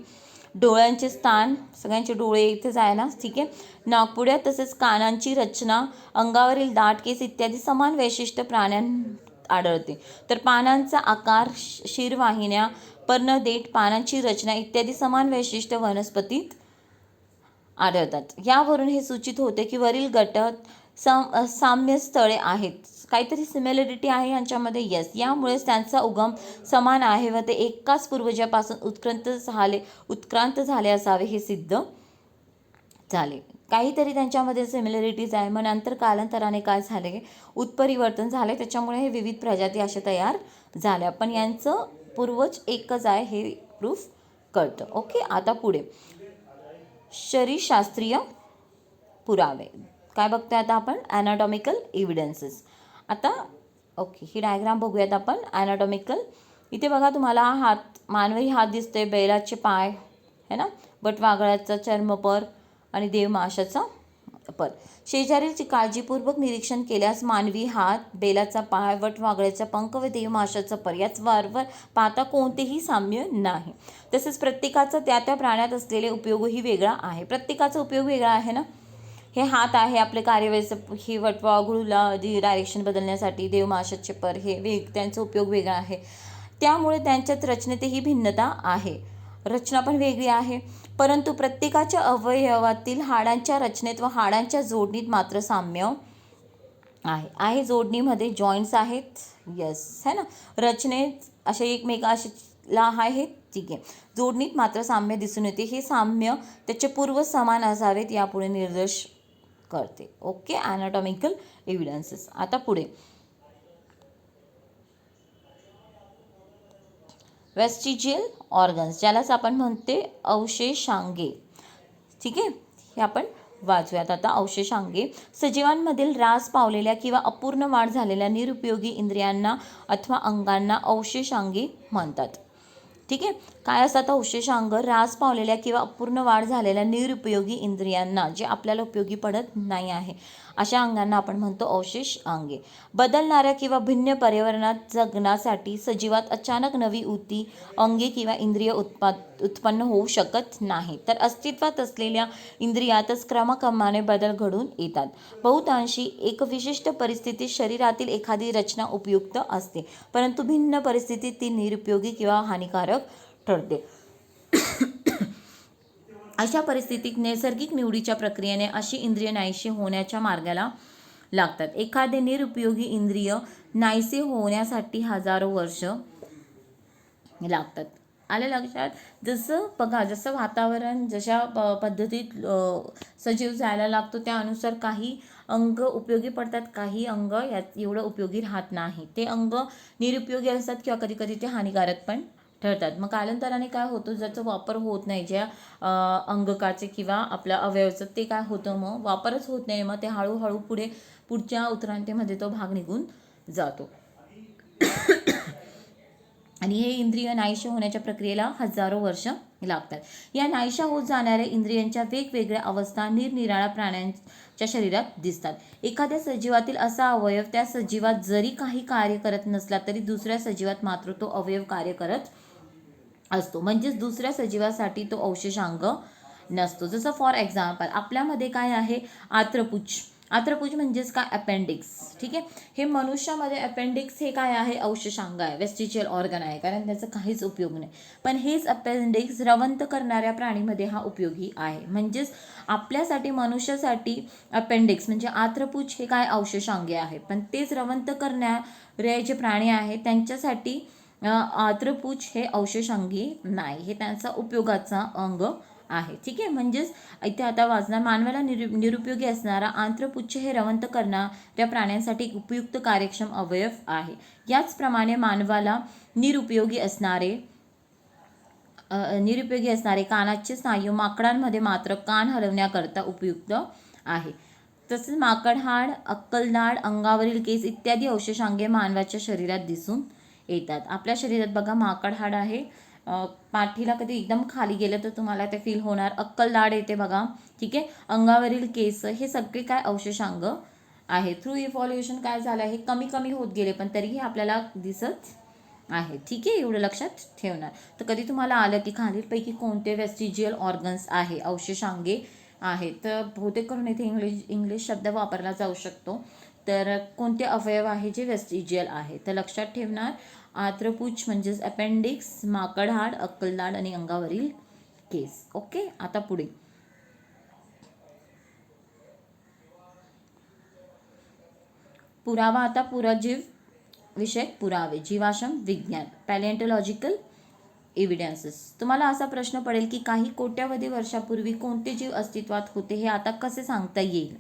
डोळ्यांचे स्थान, सगळ्यांचे डोळे इथेच आहे ना. ठीक आहे. नाकपुड्या तसेच कानांची रचना, अंगावरील दाट केस इत्यादी समान वैशिष्ट्य प्राण्यांत आढळते. तर पानांचा आकार, शिरवाहिन्या, पर्णदेठ, पानांची रचना इत्यादी समान वैशिष्ट्य वनस्पतीत आढळतात. यावरून हे सूचित होते की वरील गटात साम्य स्थळे आहेत, काहीतरी सिमिलरिटी आहे यांच्यामध्ये. यस, यामुळेच त्यांचा उगम समान आहे व ते एकाच पूर्वजापासून उत्क्रांत झाले असावे हे सिद्ध झाले. काहीतरी त्यांच्यामध्ये सिमिलरिटीज आहे. मग नंतर कालांतराने काय झाले, उत्परिवर्तन झाले, त्याच्यामुळे हे विविध प्रजाती अशा तयार झाल्या. पण यांचं पूर्वज एकच आहे हे प्रूफ कळतं. ओके. आता पुढे शरीरशास्त्रीय पुरावे काय बघतोय आता आपण, ॲनाटॉमिकल एव्हिडन्सेस. आता ओके, ही डायग्राम बघूयात आपण. ॲनाटॉमिकल, इथे बघा तुम्हाला हात, मानवी हात दिसतोय, बैलाचे पाय है ना, बटवागळाचा चर्मपर आणि देवमाशाचा पर. शेजारील काळजीपूर्वक निरीक्षण केल्यास मानवी हात, बेलाचा पाय, वटवागळ्याचा पंख व देवमाशाचा पर याचवर पाहता कोणतेही साम्य नाही. तसेच प्रत्येकाचा त्या त्या प्राण्यात असलेले उपयोगही वेगळा आहे. प्रत्येकाचा उपयोग वेगळा आहे ना. हे हात आहे आपले कार्यवेळेचं, हे वटवाघळूला डायरेक्शन बदलण्यासाठी, देवमाशाचे पर हे त्यांचा उपयोग वेगळा आहे. त्यामुळे त्यांच्यात रचनेतही भिन्नता आहे, रचना पण वेगळी आहे. परंतु प्रत्येकाच्या अवयवातील हाडांच्या रचनेत व हाडांच्या जोडणीत मात्र साम्य आहे. जोडणीमध्ये जॉईंट्स आहेत, यस, है ना. रचनेत असे एकमेकाला आहेत, ठीक आहे. जोडणीत मात्र साम्य दिसून येते. हे साम्य त्याचे पूर्व समान असावेत यापुढे निर्देश करते. ओके. ॲनाटॉमिकल एव्हिडन्सेस. आता पुढे वेस्टिजियल ऑर्गन्स, ज्यालाच आपण म्हणते अवशेषांगे. ठीक आहे. हे आपण वाचूयात आता. अवशेषांगे सजीवांमधील ऱ्हास पावलेल्या किंवा अपूर्ण वाढ झालेल्या निरुपयोगी इंद्रियांना अथवा अंगांना अवशेषांगे म्हणतात. ठीक आहे. काय असतात अवशेषांग, ऱ्हास पावलेल्या किंवा अपूर्ण वाढ झालेल्या निरुपयोगी इंद्रियांना, जे आपल्याला उपयोगी पडत नाही आहे अशा अंगांना आपण म्हणतो अवशेषांगे. बदलणाऱ्या किंवा भिन्न पर्यावरणात जगण्यासाठी सजीवात अचानक नवी ऊती, अंगे किंवा इंद्रिय उत्पन्न होऊ शकत नाही. तर अस्तित्वात असलेल्या इंद्रियातच क्रमाक्रमाने बदल घडून येतात. बहुतांशी एक विशिष्ट परिस्थितीत शरीरातील एखादी रचना उपयुक्त असते, परंतु भिन्न परिस्थितीत ती निरुपयोगी किंवा हानिकारक ठरते. अशा परिस्थितीत नैसर्गिक निवडीच्या प्रक्रियेने अशी इंद्रिय नाहीशी होण्याच्या मार्गाला लागतात. एखादे निरुपयोगी इंद्रिय नाहीसे होण्यासाठी हजारो वर्ष लागतात. आलं लक्षात. जसं बघा, जसं वातावरण जशा पद्धतीत सजीव जायला लागतो त्यानुसार काही अंग उपयोगी पडतात, काही अंग यात एवढं उपयोगी राहत नाही. ते अंग निरुपयोगी असतात किंवा कधी कधी ते हानिकारक पण ठरतात. मग कालांतराने काय होतं, ज्याचा वापर होत नाही, ज्या अंगकाचे किंवा आपल्या अवयवाचं ते काय होतं, मग वापरच होत नाही. मग ते हळूहळू पुढे पुढच्या उत्क्रांतीमध्ये तो भाग निघून जातो. आणि हे इंद्रिय नाहीसे होण्याच्या प्रक्रियेला हजारो वर्ष लागतात. या नाहीशा होत जाणाऱ्या इंद्रियांच्या वेगवेगळ्या अवस्था निरनिराळ्या प्राण्यांच्या शरीरात दिसतात. एखाद्या सजीवातील असा अवयव त्या सजीवात जरी काही कार्य करत नसला तरी दुसऱ्या सजीवात मात्र तो अवयव कार्य करत असतो. म्हणजेच दुसऱ्या सजीवासाठी तो अवशेषांग नसतो. जसं फॉर एक्झाम्पल आपल्यामध्ये काय आहे, आत्रपुच्छ. आत्रपुच्छ म्हणजेच काय, अपेंडिक्स. ठीक आहे, हे मनुष्यामध्ये अपेंडिक्स हे काय आहे, अवशेषांग आहे, वेस्टिजियल ऑर्गन आहे, कारण त्याचा काहीच उपयोग नाही. पण हेच अपेंडिक्स रवंथ करणाऱ्या प्राणीमध्ये हा उपयोगी आहे. म्हणजेच आपल्यासाठी मनुष्यासाठी अपेंडिक्स म्हणजे आत्रपुच्छ हे काय अवशेषांगे आहे, पण तेच रवंथ करणारे जे प्राणी आहेत त्यांच्यासाठी आत्रपुच्छ हे अवशेषांगी नाही, हे त्यांचा उपयोगाचा अंग आहे. ठीक आहे, म्हणजेच इथे आता वाचणार, मानवाला निरुपयोगी असणारा आंत्रपुच्छ हे रवंथ करणाऱ्या प्राण्यांसाठी एक उपयुक्त कार्यक्षम अवयव आहे. याचप्रमाणे मानवाला निरुपयोगी असणारे कानाचे स्नायू माकडांमध्ये मात्र कान हलवण्याकरता उपयुक्त आहे. तसेच माकडहाड, अक्कलदाढ, अंगावरील केस इत्यादी अवशेषांगे मानवाच्या शरीरात दिसून येतात. आपल्या शरीरात बघा माकडहाड आहे, पाठीला कधी एकदम खाली गेलं तर तुम्हाला ते फील होणार. अक्कलदाढ येते बघा. ठीक आहे, अंगावरील केस हे सगळे काय अवशेषांग आहे. थ्रू इव्हॉल्युशन काय झालं, हे कमी कमी होत गेले पण तरीही आपल्याला दिसत आहे. ठीक आहे, एवढं लक्षात ठेवणार. तर कधी तुम्हाला आलं की खालीलपैकी कोणते वेस्टिजियल ऑर्गन्स आहे, अवशेषांगे आहे, तर बहुतेक करून इथे इंग्लिश शब्द वापरला जाऊ शकतो. तर कोणते अवयव आहे जे वेस्टिजियल आहे, तर लक्षात ठेवणार आत्रपुच्छ म्हणजेच अपेंडिक्स, माकडहाड, अक्कलदाढ आणि अंगावरील केस. ओके, आता पुढे पुरावा. आता पुराजीव विषयक पुरावे, जीवाश्म विज्ञान, पॅलिएंटोलॉजिकल एव्हिडन्सेस. तुम्हाला असा प्रश्न पडेल की काही कोट्यावधी वर्षापूर्वी कोणते जीव अस्तित्वात होते, हे आता कसे सांगता येईल,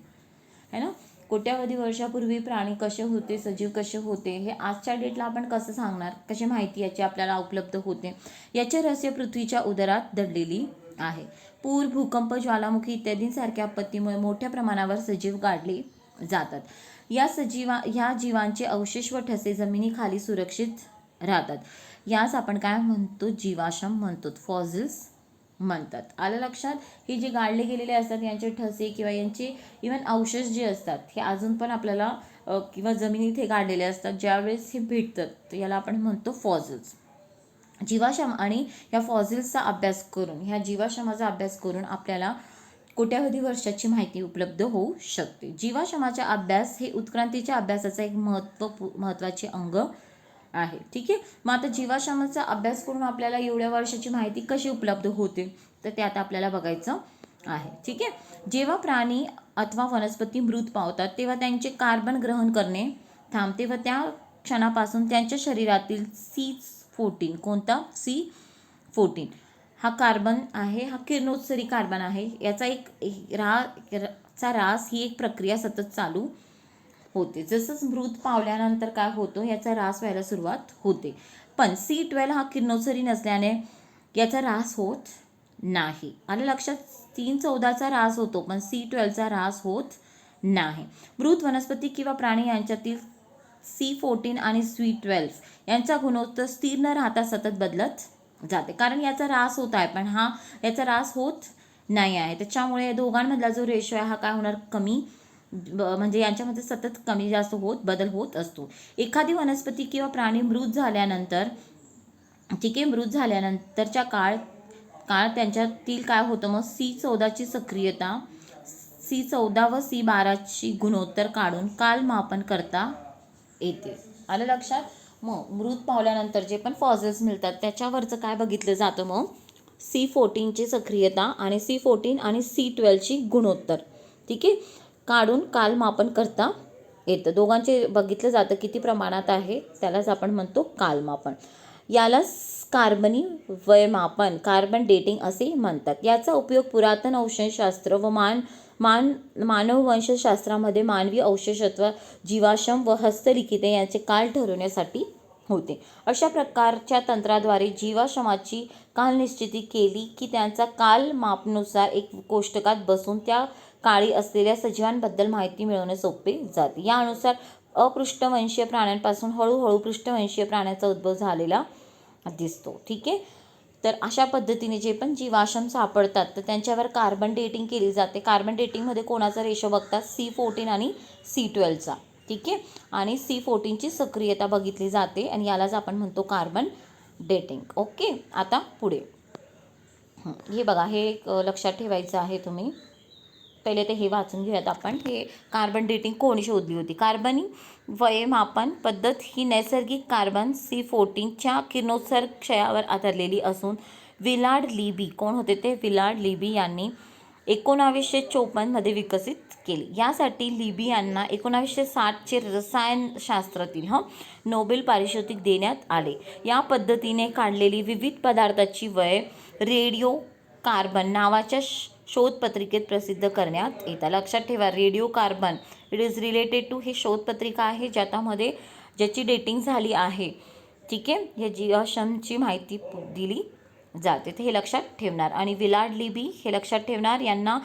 है ना. कोट्यावधी वर्षापूर्वी प्राणी कसे होते, सजीव कसे होते, हे आजच्या डेटला आपण कसं सांगणार, कशी माहिती याची आपल्याला उपलब्ध होते. याचे रहस्य पृथ्वीच्या उदरात दडलेली आहे. पूर, भूकंप, ज्वालामुखी इत्यादींसारख्या आपत्तीमुळे मोठ्या प्रमाणावर सजीव गाडले जातात. ह्या जीवांचे अवशेष व ठसे जमिनीखाली सुरक्षित राहतात. यास आपण काय म्हणतो, जीवाश्म म्हणतो, फॉसिल्स म्हणतात. आलं लक्षात. हे जे गाडले गेलेले असतात यांचे ठसे किंवा यांचे इव्हन अवशेष जे असतात हे अजून पण आपल्याला किंवा जमिनीत हे गाडलेले असतात, ज्यावेळेस हे भेटतात तर याला आपण म्हणतो फॉसिल्स. जीवाश्म आणि या फॉसिल्सचा अभ्यास करून, ह्या जीवाश्माचा अभ्यास करून आपल्याला कोट्यावधी वर्षाची माहिती उपलब्ध होऊ शकते. जीवाश्माचा अभ्यास हे उत्क्रांतीच्या अभ्यासाचा एक महत्त्वाचे अंग आहे. ठीक आहे, मग आता जीवाश्माचा अभ्यास करून आपल्याला एवढ्या वर्षाची माहिती कशी उपलब्ध होते, तर ते आता आपल्याला बघायचं आहे. ठीक आहे, जेव्हा प्राणी अथवा वनस्पती मृत पावतात तेव्हा त्यांचे कार्बन ग्रहण करणे थांबते व त्या क्षणापासून त्यांच्या शरीरातील C14, कोणता, C14 हा कार्बन आहे, हा किरणोत्सर्गी कार्बन आहे, याचा रास ही एक प्रक्रिया सतत चालू होते. जसंच मृत पावल्यानंतर काय होतं, याचा रास व्हायला सुरुवात होते. पण C12 हा किरणोत्सर्गी नसल्याने याचा रास होत नाही. आलं लक्षात. 314चा रास होतो पण C12चा रास होत नाही. मृत वनस्पती किंवा प्राणी यांच्यातील C14 आणि C12 यांचा गुणोत्तर स्थिर न राहता सतत बदलत जाते, कारण याचा रास होत आहे पण याचा रास होत नाही आहे. त्याच्यामुळे दोघांमधला जो रेशो आहे हा काय होणार, कमी, म्हणजे यांच्यामध्ये सतत कमी जास्त बदल होत असतो. एखादी वनस्पती किंवा प्राणी मृत झाल्यानंतर, ठीक आहे, मृत झाल्यानंतरच्या काळ त्यांच्यातील काय होतं, मग C14ची सक्रियता, C14 व C12ची गुणोत्तर काढून कालमापन करता येते. आलं लक्षात. मग मृत पावल्यानंतर जे पण फॉसिल्स मिळतात त्याच्यावरचं काय बघितलं जातं, मग C14ची सक्रियता आणि C14 आणि C12ची गुणोत्तर, ठीक आहे, काढून कालमापन करता येतं. दोघांचे बघितलं जातं किती प्रमाणात आहे, त्यालाच आपण म्हणतो कालमापन. यालाच कार्बनी वयमापन, कार्बन डेटिंग असे म्हणतात. याचा उपयोग पुरातन अवशेषशास्त्र व मानववंशशास्त्रामध्ये मानवी अवशेष अथवा जीवाश्म व हस्तलिखिते यांचे काल ठरवण्यासाठी होते. अशा प्रकारच्या तंत्राद्वारे जीवाश्माची कालनिश्चिती केली की त्यांचा काल मापनुसार एक कोष्टकात बसून त्या काळी असलेल्या सजीवांबद्दल माहिती मिळवणे सोपे जाते. यानुसार अपृष्ठवंशीय प्राण्यांपासून हळूहळू पृष्ठवंशीय प्राण्याचा उद्भव झालेला दिसतो. ठीक आहे. तर अशा पद्धतीने जे पण जीवाश्म सापडतात तर त्यांच्यावर कार्बन डेटिंग केली जाते. कार्बन डेटिंगमध्ये कोणाचा रेशो बघतात? C14 आणि C12चा. ठीक आहे. आणि C14ची सक्रियता बघितली जाते आणि यालाच आपण म्हणतो कार्बन डेटिंग. ओके. आता पुढे हे बघा, हे एक लक्षात ठेवायचं आहे तुम्ही. पहिले ते हे वाचून घेऊयात आपण. हे कार्बन डेटिंग कोणी शोधली होती? कार्बनी वयमापन पद्धत ही नैसर्गिक कार्बन C14च्या किरणोत्सर्ग क्षयावर आधारलेली असून विलार्ड लिबी, कोण होते ते? विलार्ड लिबी यांनी 1954मध्ये विकसित केली. यासाठी लिबी यांना 1960चे रसायनशास्त्रातील नोबेल पारितोषिक देण्यात आले. या पद्धतीने काढलेली विविध पदार्थाची वय रेडिओ कार्बन नावाच्या शोधपत्रिकेत प्रसिद्ध करण्यात येतात. लक्षात ठेवा, radio carbon it is related to, हे शोधपत्रिका आहे ज्याची डेटिंग झाली आहे. ठीक आहे. या जीवाश्मांची माहिती दिली जाते, ते हे लक्षात ठेवणार. आणि विलार्ड लिबी हे लक्षात ठेवणार, यांना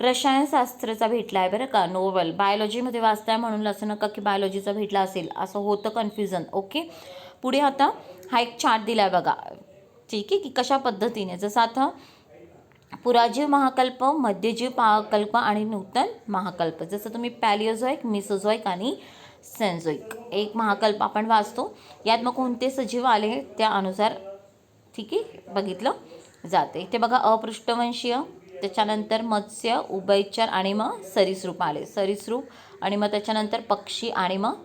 रसायनशास्त्राचा भेटला आहे बरं का नोबेल. बायोलॉजीमध्ये वाचताय म्हणून असं नका की बायोलॉजीचा भेटला असेल, असं होतं कन्फ्युजन. ओके. पुढे आता हा एक चार्ट दिला आहे बघा. ठीक आहे, की कशा पद्धतीने, जसं आता पुराजीव महाकल्प, मध्यजीव महाकल्प आणि नूतन महाकल्प. जसं तुम्ही पॅलिओझोइक, मिसोझोइक आणि सेन्झोइक एक महाकल्प आपण वाचतो. यात मग कोणते सजीव आले त्यानुसार ठीक आहे बघितलं जाते. इथे बघा अपृष्ठवंशीय, त्याच्यानंतर मत्स्य, उभयचर आणि मग सरीसृप आले. सरीसृप आणि मग त्याच्यानंतर पक्षी आणि मग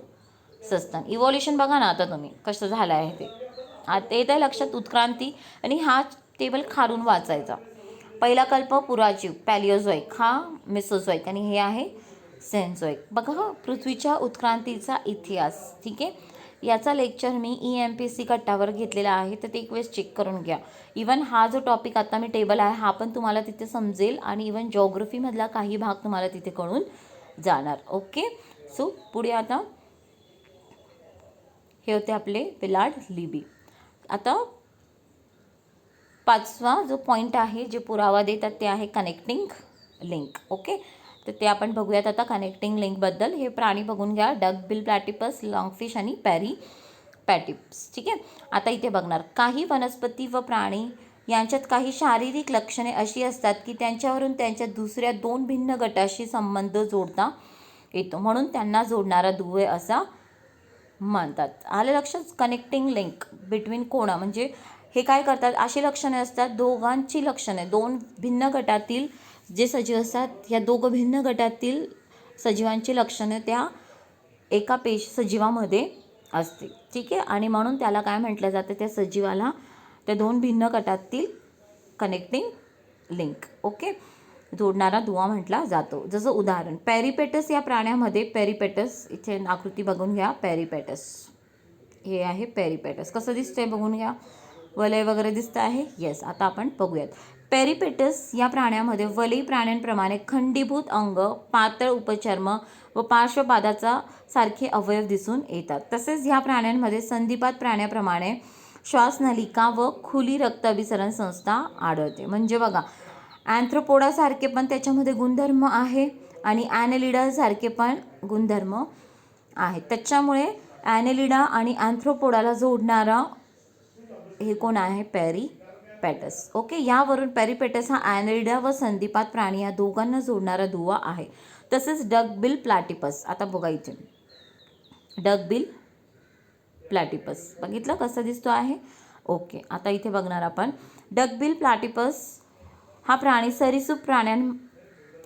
सस्तन. इव्हॉल्युशन बघा ना आता तुम्ही कसं झालं आहे ते. आता येत आहे लक्षात उत्क्रांती. आणि हा टेबल खालून वाचायचा. पहिला कल्प पुराजीव पॅलिओझोइक, हा मिसोझोइक आणि हे आहे सेन्झोइक. बघा पृथ्वीच्या उत्क्रांतीचा इतिहास. ठीक आहे. याचा लेक्चर मी EMPSC कट्टावर घेतलेला आहे, तर ते एक वेळेस चेक करून घ्या. इवन हा जो टॉपिक आता मी टेबल आहे हा पण तुम्हाला तिथे समजेल आणि इवन जॉग्रफीमधला काही भाग तुम्हाला तिथे कळून जाणार. ओके. सो पुढे आता हे होते आपले विलार्ड लिबी. आता पाचवा जो पॉईंट आहे जे पुरावा देतात ते आहे कनेक्टिंग लिंक. ओके. तर ते आपण बघूयात आता कनेक्टिंग लिंकबद्दल. हे प्राणी बघून घ्या, डक बिल प्लॅटिपस, लॉंगफिश आणि पॅरी पॅटिप्स. ठीक आहे. आता इथे बघणार, काही वनस्पती व प्राणी यांच्यात काही शारीरिक लक्षणे अशी असतात की त्यांच्यावरून त्यांच्या दुसऱ्या दोन भिन्न गटाशी संबंध जोडता येतो, म्हणून त्यांना जोडणारा दुव्वय असा म्हणतात. आलं लक्षात? कनेक्टिंग लिंक बिटवीन कोणा, म्हणजे हे काय करतात, अशी लक्षणे असतात, दोघांची लक्षणे, दोन भिन्न गटातील जे सजीव असतात ह्या दोघं भिन्न गटातील सजीवांची लक्षणे त्या एका सजीवामध्ये असते. ठीक आहे. आणि म्हणून त्याला काय म्हटलं जातं, त्या सजीवाला त्या दोन भिन्न गटातील कनेक्टिंग लिंक ओके जोडणारा दुवा म्हटला जातो. जसं उदाहरण पॅरिपेटस या प्राण्यामध्ये, पॅरिपेटस इथे आकृती बघून घ्या, पॅरिपेटस हे आहे पॅरिपेटस. कसं दिसतंय बघून घ्या, वलय वगैरे दिसतं आहे. येस. आता आपण बघूयात. पॅरिपेटस या प्राण्यामध्ये वलयी प्राण्यांप्रमाणे खंडीभूत अंग, पातळ उपचर्म व पार्श्वपादाचा सारखे अवयव दिसून येतात. तसेच ह्या प्राण्यांमध्ये संधिपात प्राण्याप्रमाणे श्वासनलिका व खुली रक्ताभिसरण संस्था आढळते. म्हणजे बघा अँथ्रोपोडासारखे पण त्याच्यामध्ये गुणधर्म आहे आणि ॲनेलिडासारखे पण गुणधर्म आहेत. त्याच्यामुळे ॲनेलिडा आणि अँथ्रोपोडाला जोडणारा हे कोण आहे, पॅरिपेटस. ओके. यावरून पॅरिपेटस हा ॲनेलिडा व संधिपात प्राणी या दोघांना जोडणारा दुवा आहे. तसेच डकबिल प्लॅटिपस, आता बघा इथे डकबिल प्लॅटिपस बघितलं कसं दिसतो आहे. ओके. आता इथे बघणार आपण डकबिल प्लॅटिपस हा प्राणी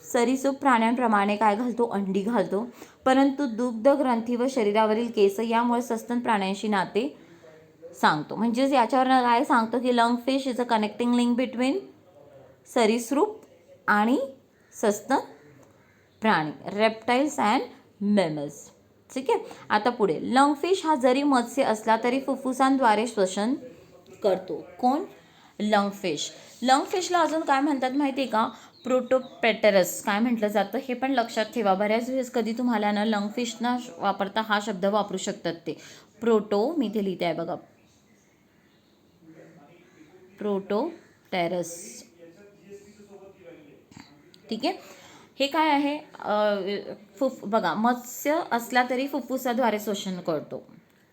सरीसृप प्राण्यांप्रमाणे काय घालतो, अंडी घालतो. परंतु दुग्ध ग्रंथी व शरीरावरील केस यामुळे सस्तन प्राण्यांशी नाते सांगतो. म्हणजेच याच्यावर काय सांगतो की lungfish is a connecting link between सरीसृप आणि सस्तन प्राणी, रेप्टाइल्स अँड मॅमल्स. ठीक आहे. आता पुढे लंगफिश हा जरी मत्स्य असला तरी फुफ्फुसांद्वारे श्वसन करतो. कोण, लंगफिश. लंगफिशला अजून काय म्हणतात माहिती आहे का, प्रोटोपेटेरस काय म्हटलं जातं हे पण लक्षात ठेवा. बऱ्याच वेळेस कधी तुम्हाला ना लंगफिश ना वापरता हा शब्द वापरू शकतात ते प्रोटो, मी इथे लिहिते आहे बघा प्रोटोटेरस. ठीक आहे. हे काय आहे, बघा, मत्स्य असला तरी फुफ्फुसाद्वारे श्वसन करतो.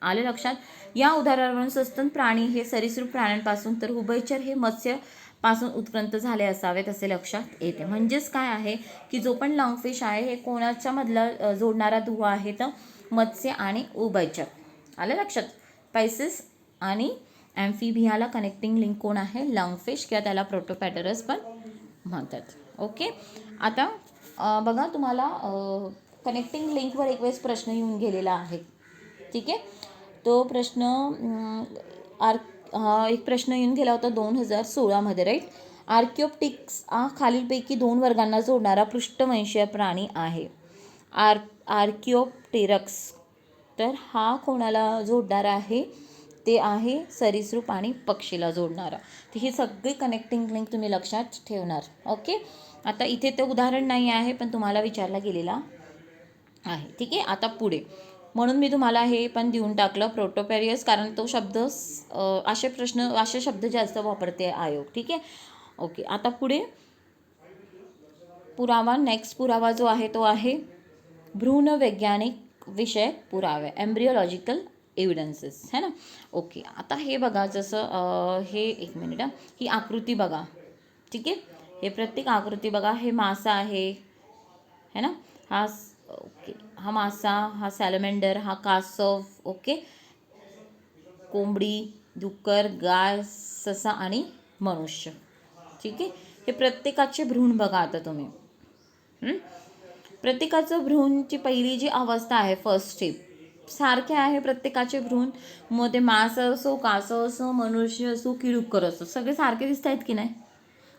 आले लक्षात. या उदाहरणावरून सस्तन प्राणी हे सरीसृप प्राण्यांपासून तर उभयचर हे मत्स्य पासून उत्क्रांत झाले असावेत असे लक्षात येते. म्हणजेच काय आहे की जो पण लंगफिश आहे हे कोणाच्या मधला जोडणारा दुवा आहे, तर मत्स्य आणि उभयचर. आलं लक्षात. स्पायसिस आणि ॲम्फिबियाला कनेक्टिंग लिंक कोण आहे, लंगफिश, किंवा त्याला प्रोटोपॅटरस पण म्हणतात. ओके. आता बघा, तुम्हाला कनेक्टिंग लिंकवर एक वेळेस प्रश्न येऊन गेलेला आहे. ठीक आहे. तो प्रश्न एक प्रश्न येऊन गेला होता 2016 राईट. आर्किओप्टिक्स हा खालीलपैकी 2 वर्गांना जोडणारा पृष्ठवंशीय प्राणी आहे. आर्किओप्टेरक्स, तर हा कोणाला जोडणारा आहे, ते आहे सरीसृप आणि पक्षीला जोडणारा. तर ही सगळी कनेक्टिंग लिंक तुम्ही लक्षात ठेवणार. ओके. आता इथे ते उदाहरण नाही आहे, पण तुम्हाला विचारला गेलेला आहे. ठीक आहे. आता पुढे, म्हणून मी तुम्हाला हे पण देऊन टाकलं प्रोटोपॅरियस, कारण तो शब्द असे शब्द जास्त वापरते आयोग. ठीक आहे. ओके. आता पुढे पुरावा, नेक्स्ट पुरावा जो आहे तो आहे भ्रूणवैज्ञानिक विषयक पुरावे, एम्ब्रियोलॉजिकल एव्हिडन्सेस, है ना. ओके. आता हे बघा, जसं हे एक मिनिट, ही आकृती बघा. ठीक आहे. हे प्रत्येक आकृती बघा. हे मासा आहे, है ना. ओके, हा मासा, हा सॅलमेंडर, हा कासव, ओके, कोंबडी, डुक्कर, गाय, ससा आणि मनुष्य. ठीक आहे. हे प्रत्येकाचे भ्रूण बघा. आता तुम्ही प्रत्येकाचं भ्रूणची पहिली जी अवस्था आहे, फर्स्ट स्टेप, सारखे आहे प्रत्येकाचे भ्रूण. मग ते मास असो, कासव असो, मनुष्य असो की डुक्कर असो, सगळे सारखे दिसत आहेत की नाही.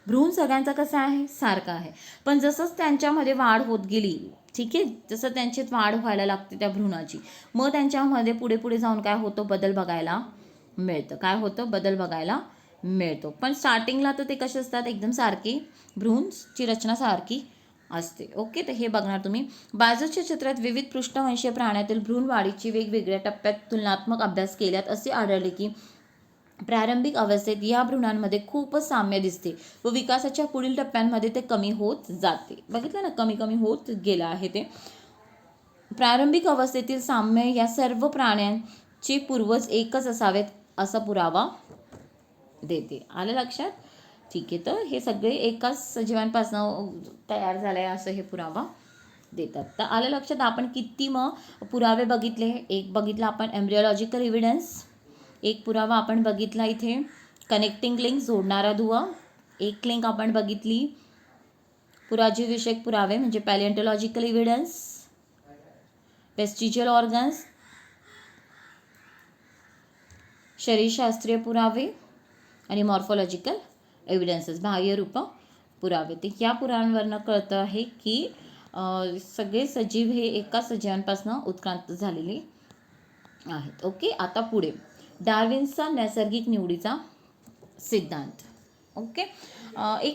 भ्रूण सगळ्यांचा कसा आहे, सारखा आहे. पण जसंच त्यांच्यामध्ये वाढ होत गेली, ठीक आहे, जसं त्यांची वाढ व्हायला लागते त्या भ्रूणाची, मग त्यांच्यामध्ये पुढे पुढे जाऊन काय होतं, बदल बघायला मिळतं. काय होतं, बदल बघायला मिळतो. पण स्टार्टिंगला तर ते कसे असतात, एकदम सारखी, भ्रूणची रचना सारखी असते. ओके. तर हे बघणार तुम्ही. बाजूच्या चित्रात विविध पृष्ठवंशीय प्राण्यातील भ्रूण वाढीची वेगवेगळ्या टप्प्यात तुलनात्मक अभ्यास केल्यात असे आढळले की प्रारंभिक अवस्थेत या भ्रूणांमध्ये खूपच साम्य दिसते व विकासाच्या पुढील टप्प्यांमध्ये ते कमी होत जाते. बघितलं ना, कमी कमी होत गेलं आहे ते. प्रारंभिक अवस्थेतील साम्य या सर्व प्राण्यांचे पूर्वज एकच असावेत असा पुरावा देते. आलं लक्षात. ठीक आहे. तर हे सगळे एकाच सजीवांपासून तयार झाले असं हे पुरावा देतात. तर आलं लक्षात. आपण किती मग पुरावे बघितले. एक बघितला आपण एम्ब्रियोलॉजिकल एव्हिडन्स, एक पुरावा आपण बघितला इथे कनेक्टिंग लिंक, जोडणारा दुवा. एक लिंक आपण बघितली पुराजीविषयक पुरावे म्हणजे पॅलिएंटोलॉजिकल एव्हिडन्स, वेस्टिजियल ऑर्गन्स, शरीरशास्त्रीय पुरावे आणि मॉर्फोलॉजिकल एव्हिडन्सेस, बाह्यरूप पुरावे. ते या पुराव्यांवरनं कळतं आहे की सगळे सजीव हे एका सजीवांपासून उत्क्रांत झालेले आहेत. ओके. आता पुढे डार्विनचा नैसर्गिक निवडीचा सिद्धांत. ओके.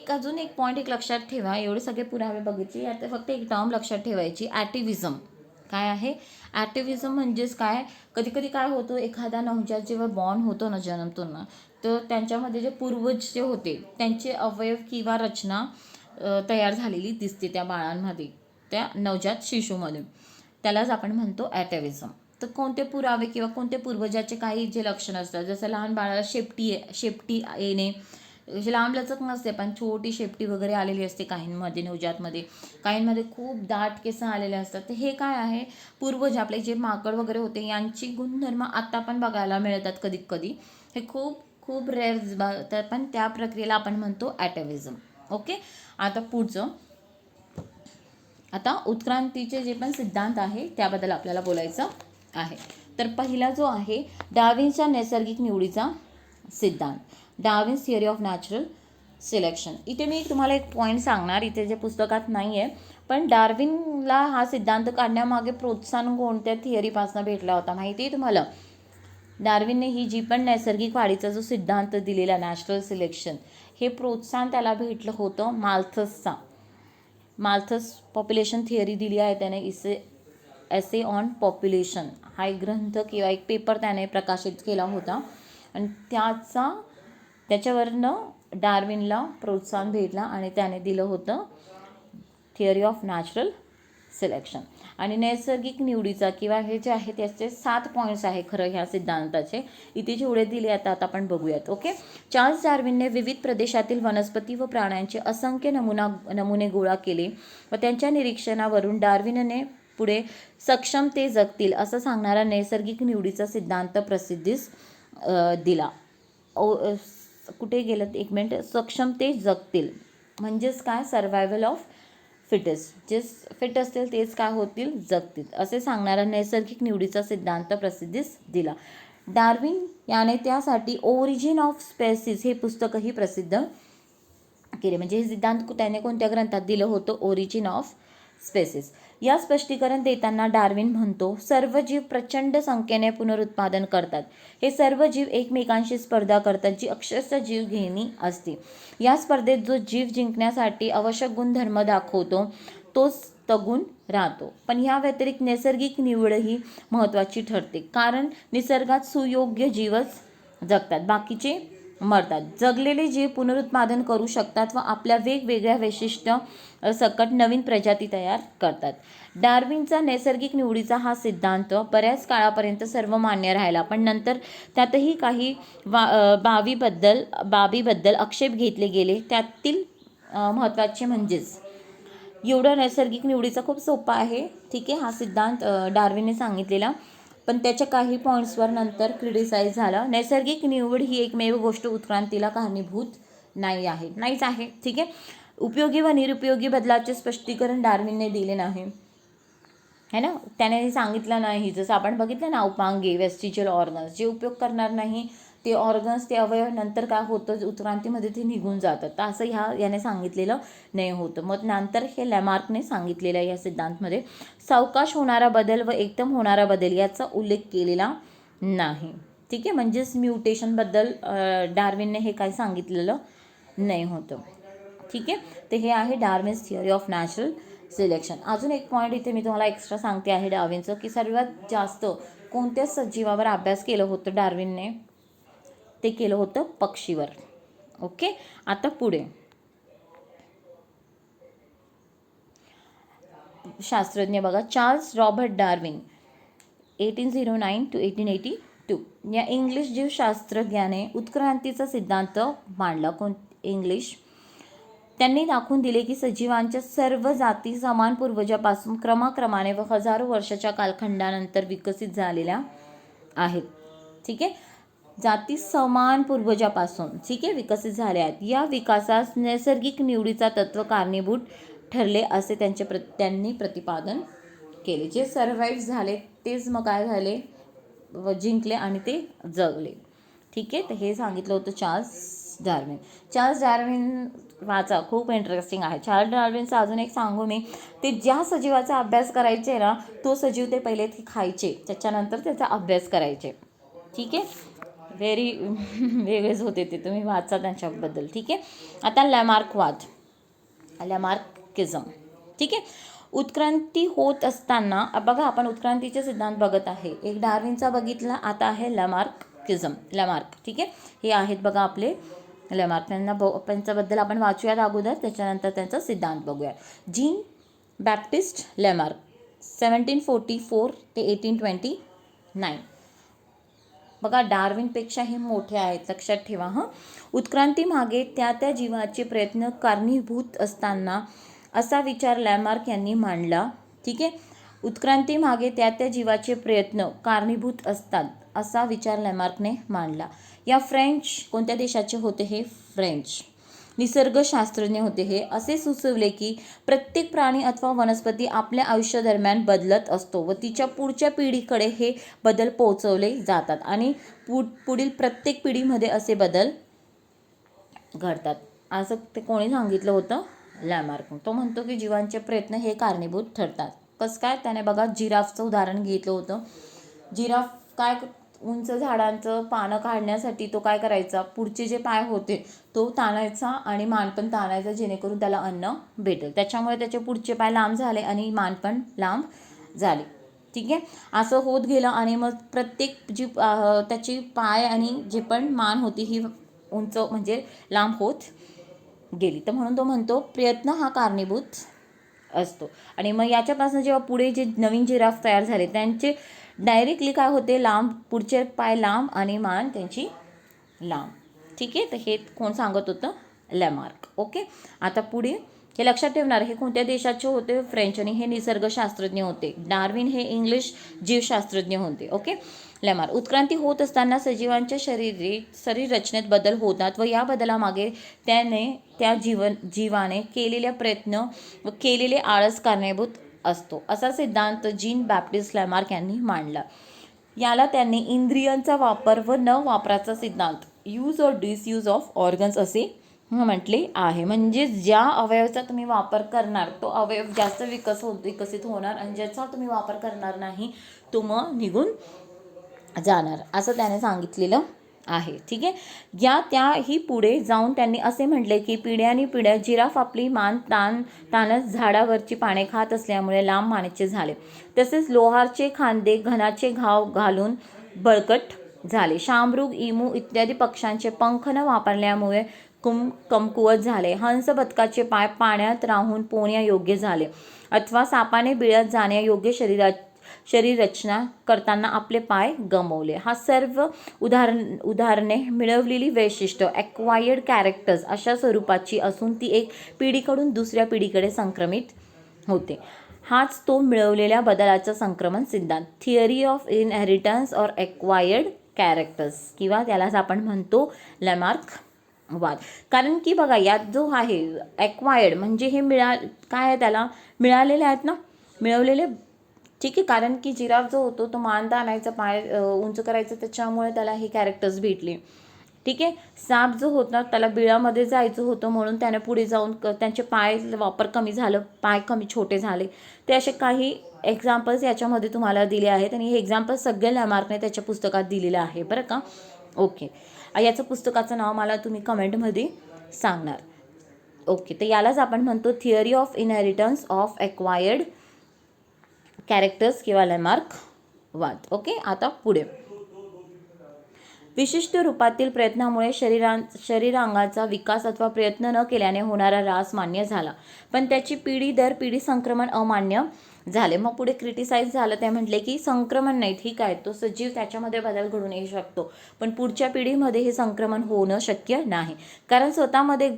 अजून एक पॉईंट लक्षात ठेवा. एवढे सगळे पुरावे बघितले, आता फक्त एक टर्म लक्षात ठेवायची, ॲटिव्हिजम. काय आहे ॲटिव्हिजम? म्हणजेच काय, कधी कधी काय होतं, एखादा नवजात जेव्हा बॉर्न होतो ना, जन्मतो ना, तर त्यांच्यामध्ये जे पूर्वज जे होते त्यांचे अवयव किंवा रचना तयार झालेली दिसते त्या बाळांमध्ये, त्या नवजात शिशूमध्ये. त्यालाच आपण म्हणतो ॲटिव्हिजम. तर कोणते पुरावे किंवा कोणते पूर्वजाचे काही जे लक्षण असतात, जसं लहान बाळाला शेपटी येणे, लांब लचक नसते पण छोटी शेपटी वगैरे आलेली असते काहींमध्ये, नवजातमध्ये. काहींमध्ये खूप दाट केस आलेले असतात. तर हे काय आहे, पूर्वज आपले जे माकड वगैरे होते यांची गुणधर्म आता पण बघायला मिळतात कधी कधी. हे खूप खूप रेअर, पण त्या प्रक्रियेला आपण म्हणतो ॲटिव्हिजम. ओके. आता पुढचं, आता उत्क्रांतीचे जे पण सिद्धांत आहे त्याबद्दल आपल्याला बोलायचं आहे. तर पहिला जो आहे डार्विनच्या नैसर्गिक निवडीचा सिद्धांत, Darwin's theory of natural selection. इथे मी तुम्हाला एक पॉईंट सांगणार, इथे जे पुस्तकात नाही आहे, पण डार्विनला हा सिद्धांत काढण्यामागे प्रोत्साहन कोणत्या थिअरीपासून भेटला होता माहिती आहे तुम्हाला? डार्विनने ही जी पण नैसर्गिक वाढीचा जो सिद्धांत दिलेला, नॅचरल सिलेक्शन, हे प्रोत्साहन त्याला भेटलं होतं माल्थसचा. माल्थस पॉप्युलेशन थिअरी दिली आहे त्याने, एसे ऑन पॉप्युलेशन हा एक ग्रंथ किंवा एक पेपर त्याने प्रकाशित केला होता आणि त्याच्यावरनं डार्विनला प्रोत्साहन भेटला आणि त्याने दिलं होतं थिअरी ऑफ नॅचरल सिलेक्शन. आणि नैसर्गिक निवडीचा किंवा हे जे आहे त्याचे 7 पॉईंट्स आहे खरं ह्या सिद्धांताचे. इथे जेवढे दिले आता आपण बघूयात. ओके. चार्ल्स डार्विनने विविध प्रदेशातील वनस्पती व प्राण्यांचे असंख्य नमुने गोळा केले व त्यांच्या निरीक्षणावरून डार्विनने पुढे सक्षम ते जगतील असं सांगणारा नैसर्गिक निवडीचा सिद्धांत प्रसिद्धीस दिला. कुठे गेलं एक मिनिट. सक्षम ते जगतील म्हणजेच काय, सर्वायवल ऑफ फिटेस्ट. जे फिट असतील तेच काय होतील, जगतील असे सांगणारा नैसर्गिक निवडीचा सिद्धांत प्रसिद्धीस दिला. डार्विन याने त्यासाठी ओरिजिन ऑफ स्पेसीस हे पुस्तकही प्रसिद्ध केले. म्हणजे हे सिद्धांत त्याने कोणत्या ग्रंथात दिलं होतं, ओरिजिन ऑफ स्पेसीस. या स्पष्टीकरण देताना डार्विन म्हणतो, सर्व जीव प्रचंड संख्येने पुनरुत्पादन करतात. हे सर्व जीव एकमेकांशी स्पर्धा करतात जी अक्षरशः जीवघेणी असते. या स्पर्धेत जो जीव जिंकण्यासाठी आवश्यक गुणधर्म दाखवतो तोच तगून राहतो. पण ह्या व्यतिरिक्त नैसर्गिक निवडही महत्त्वाची ठरते, कारण निसर्गात सुयोग्य जीवच जगतात, बाकीचे मरतात. जगलेले जीव पुनरुत्पादन करू शकतात व आपल्या वेगवेगळ्या वैशिष्ट्य सकट नवीन प्रजाती तयार करतात. डार्विनचा नैसर्गिक निवडीचा हा सिद्धांत बऱ्याच काळापर्यंत सर्वमान्य राहिला, पण नंतर त्यातही काही बाबीबद्दल आक्षेप घेतले गेले. त्यातील महत्त्वाचे म्हणजेच एवढं नैसर्गिक निवडीचा खूप सोपा आहे, ठीक आहे, हा सिद्धांत डार्विनने सांगितलेला, पण त्याच्या काही पॉईंट्सवर नंतर क्रिटिसाइज झाला. नैसर्गिक निवड ही एकमेव गोष्ट उत्क्रांतीला कारणीभूत नाहीच आहे, ठीक आहे. उपयोगी व निरुपयोगी बदलाचे स्पष्टीकरण डार्विनने दिले नाही, है ना. त्याने सांगितलं नाही, जसं आपण बघितलं ना, उपांगी वेस्टिजियल ऑर्गन्स, जे उपयोग करणार नाही ते ऑर्गन्स, ते अवयव नंतर काय होतं, उत्क्रांतीमध्ये ते निघून जातात. तर असं याने सांगितलेलं नाही होतं. मग नंतर हे लॅमार्कने सांगितलेलं आहे या सिद्धांतमध्ये सावकाश होणारा बदल व एकदम होणारा बदल याचा उल्लेख केलेला नाही, ठीक आहे. म्हणजेच म्युटेशनबद्दल डार्विनने हे काही सांगितलेलं नाही होतं, ठीक आहे. तर हे आहे Darwin's theory of natural selection. अजून एक पॉईंट इथे मी तुम्हाला एक्स्ट्रा सांगते आहे डार्विनचं, की सर्वात जास्त कोणत्या सजीवावर अभ्यास केलं होतं डार्विनने, ते केलं होतं पक्षीवर. ओके. आता पुढे शास्त्रज्ञ बघा, चार्ल्स रॉबर्ट डार्विन 1809 to 1882 या इंग्लिश जीवशास्त्रज्ञाने उत्क्रांतीचा सिद्धांत मांडला. इंग्लिश त्यांनी दाखवून दिले की सजीवांच्या सर्व जाती समान पूर्वजापासून क्रमाक्रमाने व हजारो वर्षाच्या कालखंडानंतर विकसित झालेल्या आहेत, ठीक आहे. जाती समान पूर्वजापासून, ठीक आहे, विकसित झाल्या आहेत. या विकासास नैसर्गिक निवडीचा तत्व कारणीभूत ठरले असे त्यांनी प्रतिपादन केले. जे सर्वाईव्ह झाले तेच मग काय झाले, जिंकले आणि ते जगले, ठीक आहे. तर हे सांगितलं होतं चार्ल्स डार्विन. चार्ल्स डार्विन वाचा, खूप इंटरेस्टिंग आहे. चार्ल्स डार्विनचा अजून एक सांगू मी, ते ज्या सजीवाचा अभ्यास करायचे ना, तो सजीव ते पहिले ते खायचे, त्याच्यानंतर त्याचा अभ्यास करायचे, ठीक आहे. व्हेरी वेगळेच होते ते, तुम्ही वाचा त्यांच्याबद्दल, ठीक आहे. आता लॅमार्कवाद, लॅमार्किझम, ठीक आहे. उत्क्रांती होत असताना बघा, आपण उत्क्रांतीचे सिद्धांत बघत आहे. एक डार्विनचा बघितला, आता आहे लॅमार्किझम, लॅमार्क, ठीक आहे. हे आहेत बघा आपले लॅमार्क. त्यांच्याबद्दल आपण वाचूयात अगोदर, त्याच्यानंतर त्यांचा सिद्धांत बघूया. जीन बॅप्टिस्ट लॅमार्क 1744 ते 1829. बघा, डार्विनपेक्षा हे मोठे आहेत, लक्षात ठेवा हां. उत्क्रांती मागे त्या जीवाचे प्रयत्न कारणीभूत असताना असा विचार लॅमार्क यांनी मांडला, ठीक आहे. उत्क्रांती मागे त्या जीवाचे प्रयत्न कारणीभूत असतात असा विचार लॅमार्कने मांडला. या फ्रेंच, कोणत्या देशाचे होते हे, फ्रेंच निसर्गशास्त्रज्ञ होते. हे असे सुचवले की प्रत्येक प्राणी अथवा वनस्पती आपल्या आयुष्यादरम्यान बदलत असतो व तिच्या पुढच्या पिढीकडे हे बदल पोहोचवले जातात आणि पुढील प्रत्येक पिढीमध्ये असे बदल घडतात. असं ते कोणी सांगितलं होतं, लॅमार्क. तो म्हणतो की जीवांचे प्रयत्न हे कारणीभूत ठरतात. कसं काय, त्याने बघा जिराफचं उदाहरण घेतलं होतं. जिराफ काय, उंच झाडांचं पानं काढण्यासाठी तो काय करायचा, पुढचे जे पाय होते तो ताणायचा आणि मान पण ताणायचा, जेणेकरून त्याला अन्न भेटेल. त्याच्यामुळे त्याचे पुढचे पाय लांब झाले आणि मान पण लांब झाली, ठीक आहे. असं होत गेलं आणि मग प्रत्येक जी त्याची पाय आणि जे पण मान होती ही उंच म्हणजे लांब होत गेली. तर म्हणून तो म्हणतो प्रयत्न हा कारणीभूत असतो. आणि मग याच्यापासून जेव्हा पुढे जे नवीन जिराफ तयार झाले त्यांचे डायरेक्टली काय होते, लांब, पुढचे पाय लांब आणि मान त्यांची लांब. ठीक आहे, तर हे कोण सांगत होतं, लॅमार्क. ओके, आता पुढे हे लक्षात ठेवणार, हे कोणत्या देशाचे होते, फ्रेंच, आणि हे निसर्गशास्त्रज्ञ होते. डार्विन हे इंग्लिश जीवशास्त्रज्ञ होते. ओके, लॅमार्क. उत्क्रांती होत असताना सजीवांच्या शरीर रचनेत बदल होतात व या बदलामागे त्या जीवाने केलेल्या प्रयत्न व केलेले आळस कारणीभूत असतो, असा सिद्धांत जीन बॅप्टिस्ट लॅमार्क यांनी मांडला. याला त्यांनी इंद्रियांचा वापर व न वापराचा सिद्धांत, use or disuse of organs, असे म्हटले आहे. म्हणजे ज्या अवयवाचा तुम्ही वापर करणार तो अवयव जास्त विकसित होणार आणि ज्याचा तुम्ही वापर करणार नाही तो मग निघून जाणार, असं त्याने सांगितलेलं आहे. ठीक आहे, त्याही पुढे जाऊन त्यांनी असे म्हटले की पिढ्यानिपिढ्या जिराफ आपली मान ताणत झाडावरची पाने खात असल्यामुळे लांब मानेचे झाले. तसेच लोहारचे खांदे घनाचे घाव घालून बळकट झाले. शामृग, इमू इत्यादी पक्ष्यांचे पंख न वापरल्यामुळे कमकुवत झाले. हंस बदकाचे पाय पाण्यात राहून पोहण्यायोग्य झाले अथवा सापाने बिळत जाण्यायोग्य शरीर रचना करताना आपले पाय गमावले. हा सर्व उदाहरणे मिळवलेली वैशिष्ट्य ॲक्वायर्ड कॅरेक्टर्स अशा स्वरूपाची असून ती एक पिढीकडून दुसऱ्या पिढीकडे संक्रमित होते. हाच तो मिळवलेल्या बदलाचा संक्रमण सिद्धांत, theory of inheritance or acquired characters, किंवा त्यालाच आपण म्हणतो लॅमार्क वाद. कारण की बघा, यात जो आहे ॲक्वायर्ड म्हणजे हे काय आहे, त्याला मिळालेले आहेत ना, मिळवलेले. ठीक आहे, कारण की जिराफ जो होतो तो मान आणायचा, पाय उंच करायचं, त्याच्यामुळे त्याला हे कॅरेक्टर्स भेटले. ठीक आहे, साप जो होता त्याला बिळामध्ये जायचं होतं म्हणून त्याने पुढे जाऊन त्यांचे पाय वापर कमी झालं, पाय कमी छोटे झाले. ते असे काही एक्झाम्पल्स याच्यामध्ये तुम्हाला दिले आहेत आणि हे एक्झाम्पल्स सगळे लॅमार्कने त्याच्या पुस्तकात दिलेलं आहे बरं का. ओके, याचं पुस्तकाचं नाव मला तुम्ही कमेंटमध्ये सांगणार. ओके, तर यालाच आपण म्हणतो theory of inheritance of acquired characters किंवा लॅमार्क वाद. ओके, आता पुढे विशिष्ट रूपातील प्रयत्नामुळे शरीरांगाचा विकास अथवा प्रयत्न न केल्याने होणारा ऱ्हास मान्य झाला, पण त्याची पिढी दर पिढी संक्रमण अमान्य झाले. मग पुढे क्रिटिसाइज झालं, ते म्हटले की संक्रमण नाही, ठीक आहे, तो सजीव त्याच्यामध्ये बदल घडून येऊ शकतो, पण पुढच्या पिढीमध्ये हे संक्रमण होणं शक्य नाही, कारण स्वतःमध्ये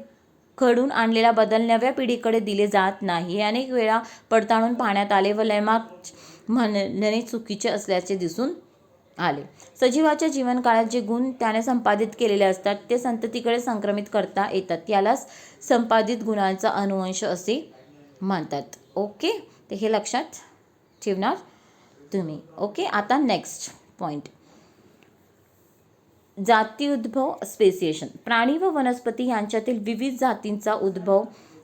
घडून आणलेला बदल नव्या पिढीकडे दिले जात नाही. हे अनेक वेळा पडताळून पाहण्यात आले व लॅमार्क म्हणणे चुकीचे असल्याचे दिसून आले. सजीवाच्या जीवनकाळात जे गुण त्याने संपादित केलेले असतात ते संततीकडे संक्रमित करता येतात, यालाच संपादित गुणांचा अनुवंश असे म्हणतात. ओके, तर हे लक्षात ठेवणार तुम्ही. ओके, आता नेक्स्ट पॉईंट, जाती उद्भव, स्पेसिएशन. प्राणी व वनस्पती यांच्यातील विविध जातींचा उद्भव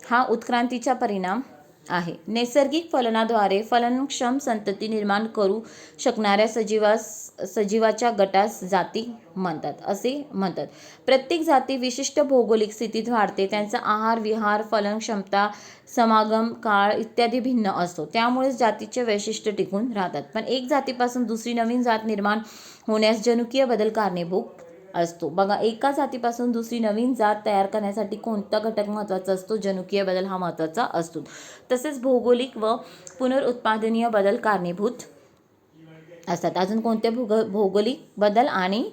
हा उत्क्रांतीचा परिणाम आहे. नैसर्गिक फलनाद्वारे फलनक्षम संतती निर्माण करू शकणाऱ्या सजीवाच्या गटास जाती म्हणतात, असे म्हणतात. प्रत्येक जाती विशिष्ट भौगोलिक स्थितीत वाढते, त्यांचा आहार विहार फलनक्षमता समागम काळ इत्यादी भिन्न असतो, त्यामुळेच जातीचे वैशिष्ट्य टिकून राहतात. पण एक जातीपासून दुसरी नवीन जात निर्माण होण्यास जनुकीय बदल कारणीभूत असतो. बघा, एका जातीपासून दुसरी नवीन जात तयार करण्यासाठी कोणता घटक महत्त्वाचा असतो, जनुकीय बदल हा महत्त्वाचा असतो. तसेच भौगोलिक व पुनरुत्पादनीय बदल कारणीभूत असतात. अजून कोणते भौगोलिक बदल आणि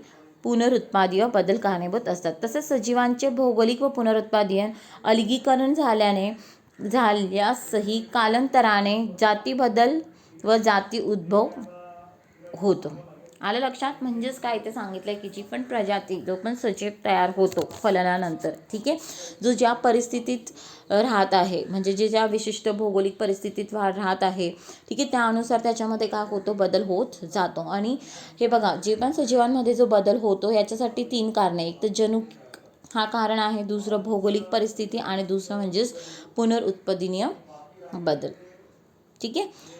पुनरुत्पादनीय बदल कारणीभूत असतात. तसेच सजीवांचे भौगोलिक व पुनरुत्पादनीय अलगीकरण झाल्यासही कालांतराने जाती बदल व जाती उद्भव होतो. आलं लक्षात? म्हणजेच काय ते सांगितलं की जी पण प्रजाती, जो पण सजीव तयार होतो फलनानंतर, ठीक आहे, जो ज्या परिस्थितीत राहत आहे, म्हणजे ज्या विशिष्ट भौगोलिक परिस्थितीत राहत आहे, ठीक आहे, त्यानुसार त्याच्यामध्ये काय होतो, बदल होत जातो. आणि हे बघा, जे पण सजीवांमध्ये जो बदल होतो याच्यासाठी 3 कारणे, एक तर जनुक हा कारण आहे, दुसरं भौगोलिक परिस्थिती आणि दुसरं म्हणजेच पुनरुत्पादनीय बदल. ठीक आहे,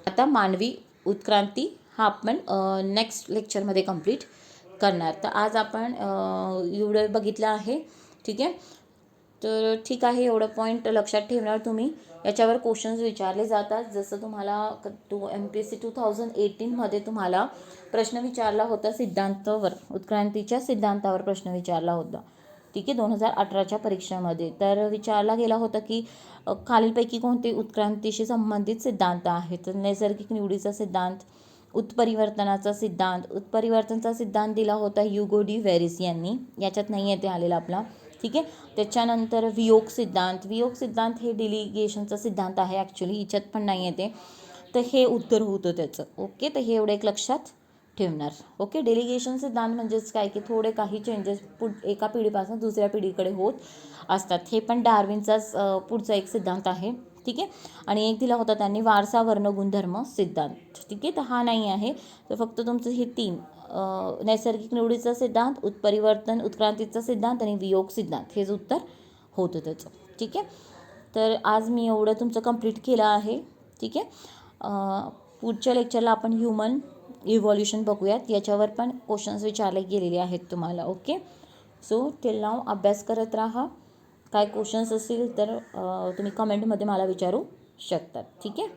आता मानवी उत्क्रांती हा आपण नेक्स्ट लेक्चरमध्ये कंप्लीट करणार. तर आज आपण एवढं बघितलं आहे. ठीक आहे, तर ठीक आहे, एवढं पॉईंट लक्षात ठेवणार तुम्ही. याच्यावर क्वेश्चन्स विचारले जातात. जसं तुम्हाला MPSC 2018मध्ये तुम्हाला प्रश्न विचारला होता सिद्धांतावर, उत्क्रांतीच्या सिद्धांतावर प्रश्न विचारला होता. ठीक आहे, 2018च्या परीक्षेमध्ये. तर विचारला गेला होता की खालीलपैकी कोणते उत्क्रांतीशी संबंधित सिद्धांत आहेत. तर नैसर्गिक निवडीचा सिद्धांत, उत्परिवर्तनाचा सिद्धांत. उत्परिवर्तनाचा सिद्धांत दिला होता ह्युगो डी व्हेरिस यांनी, याच्यात नाही आहे ते आलेला आपला. ठीक आहे, त्याच्यानंतर वियोग सिद्धांत. वियोग सिद्धांत हे डेलिगेशनचा सिद्धांत आहे ॲक्च्युली, हिच्यात पण नाही आहे ते. तर हे उत्तर होतं त्याचं. ओके, तर हे एवढं एक लक्षात ठेवणार. ओके, डेलिगेशन सिद्धांत म्हणजेच काय की थोडे काही चेंजेस एका पिढीपासून दुसऱ्या पिढीकडे होत असतात. हे पण डार्विनचाच पुढचा एक सिद्धांत आहे. ठीक आहे, आणि एक दिला होता त्यांनी वारसा वर्ण गुणधर्म सिद्धांत. ठीक आहे, तर हा नाही आहे. तर फक्त तुमचं हे 3 नैसर्गिक निवडीचा सिद्धांत, उत्परिवर्तन उत्क्रांतीचा सिद्धांत आणि वियोग सिद्धांत हेच उत्तर होतं त्याचं. ठीक आहे, तर आज मी एवढं तुमचं कंप्लीट केलं आहे. ठीक आहे, पुढच्या लेक्चरला आपण ह्युमन इव्हॉल्युशन बघूयात. याच्यावर पण क्वेश्चन्स विचारले गेलेले आहेत तुम्हाला. ओके, सो टिल नाव अभ्यास करत राहा. काय क्वेश्चन्स असतील तर तुम्ही कमेंटमध्ये मला विचारू शकतात. ठीक आहे.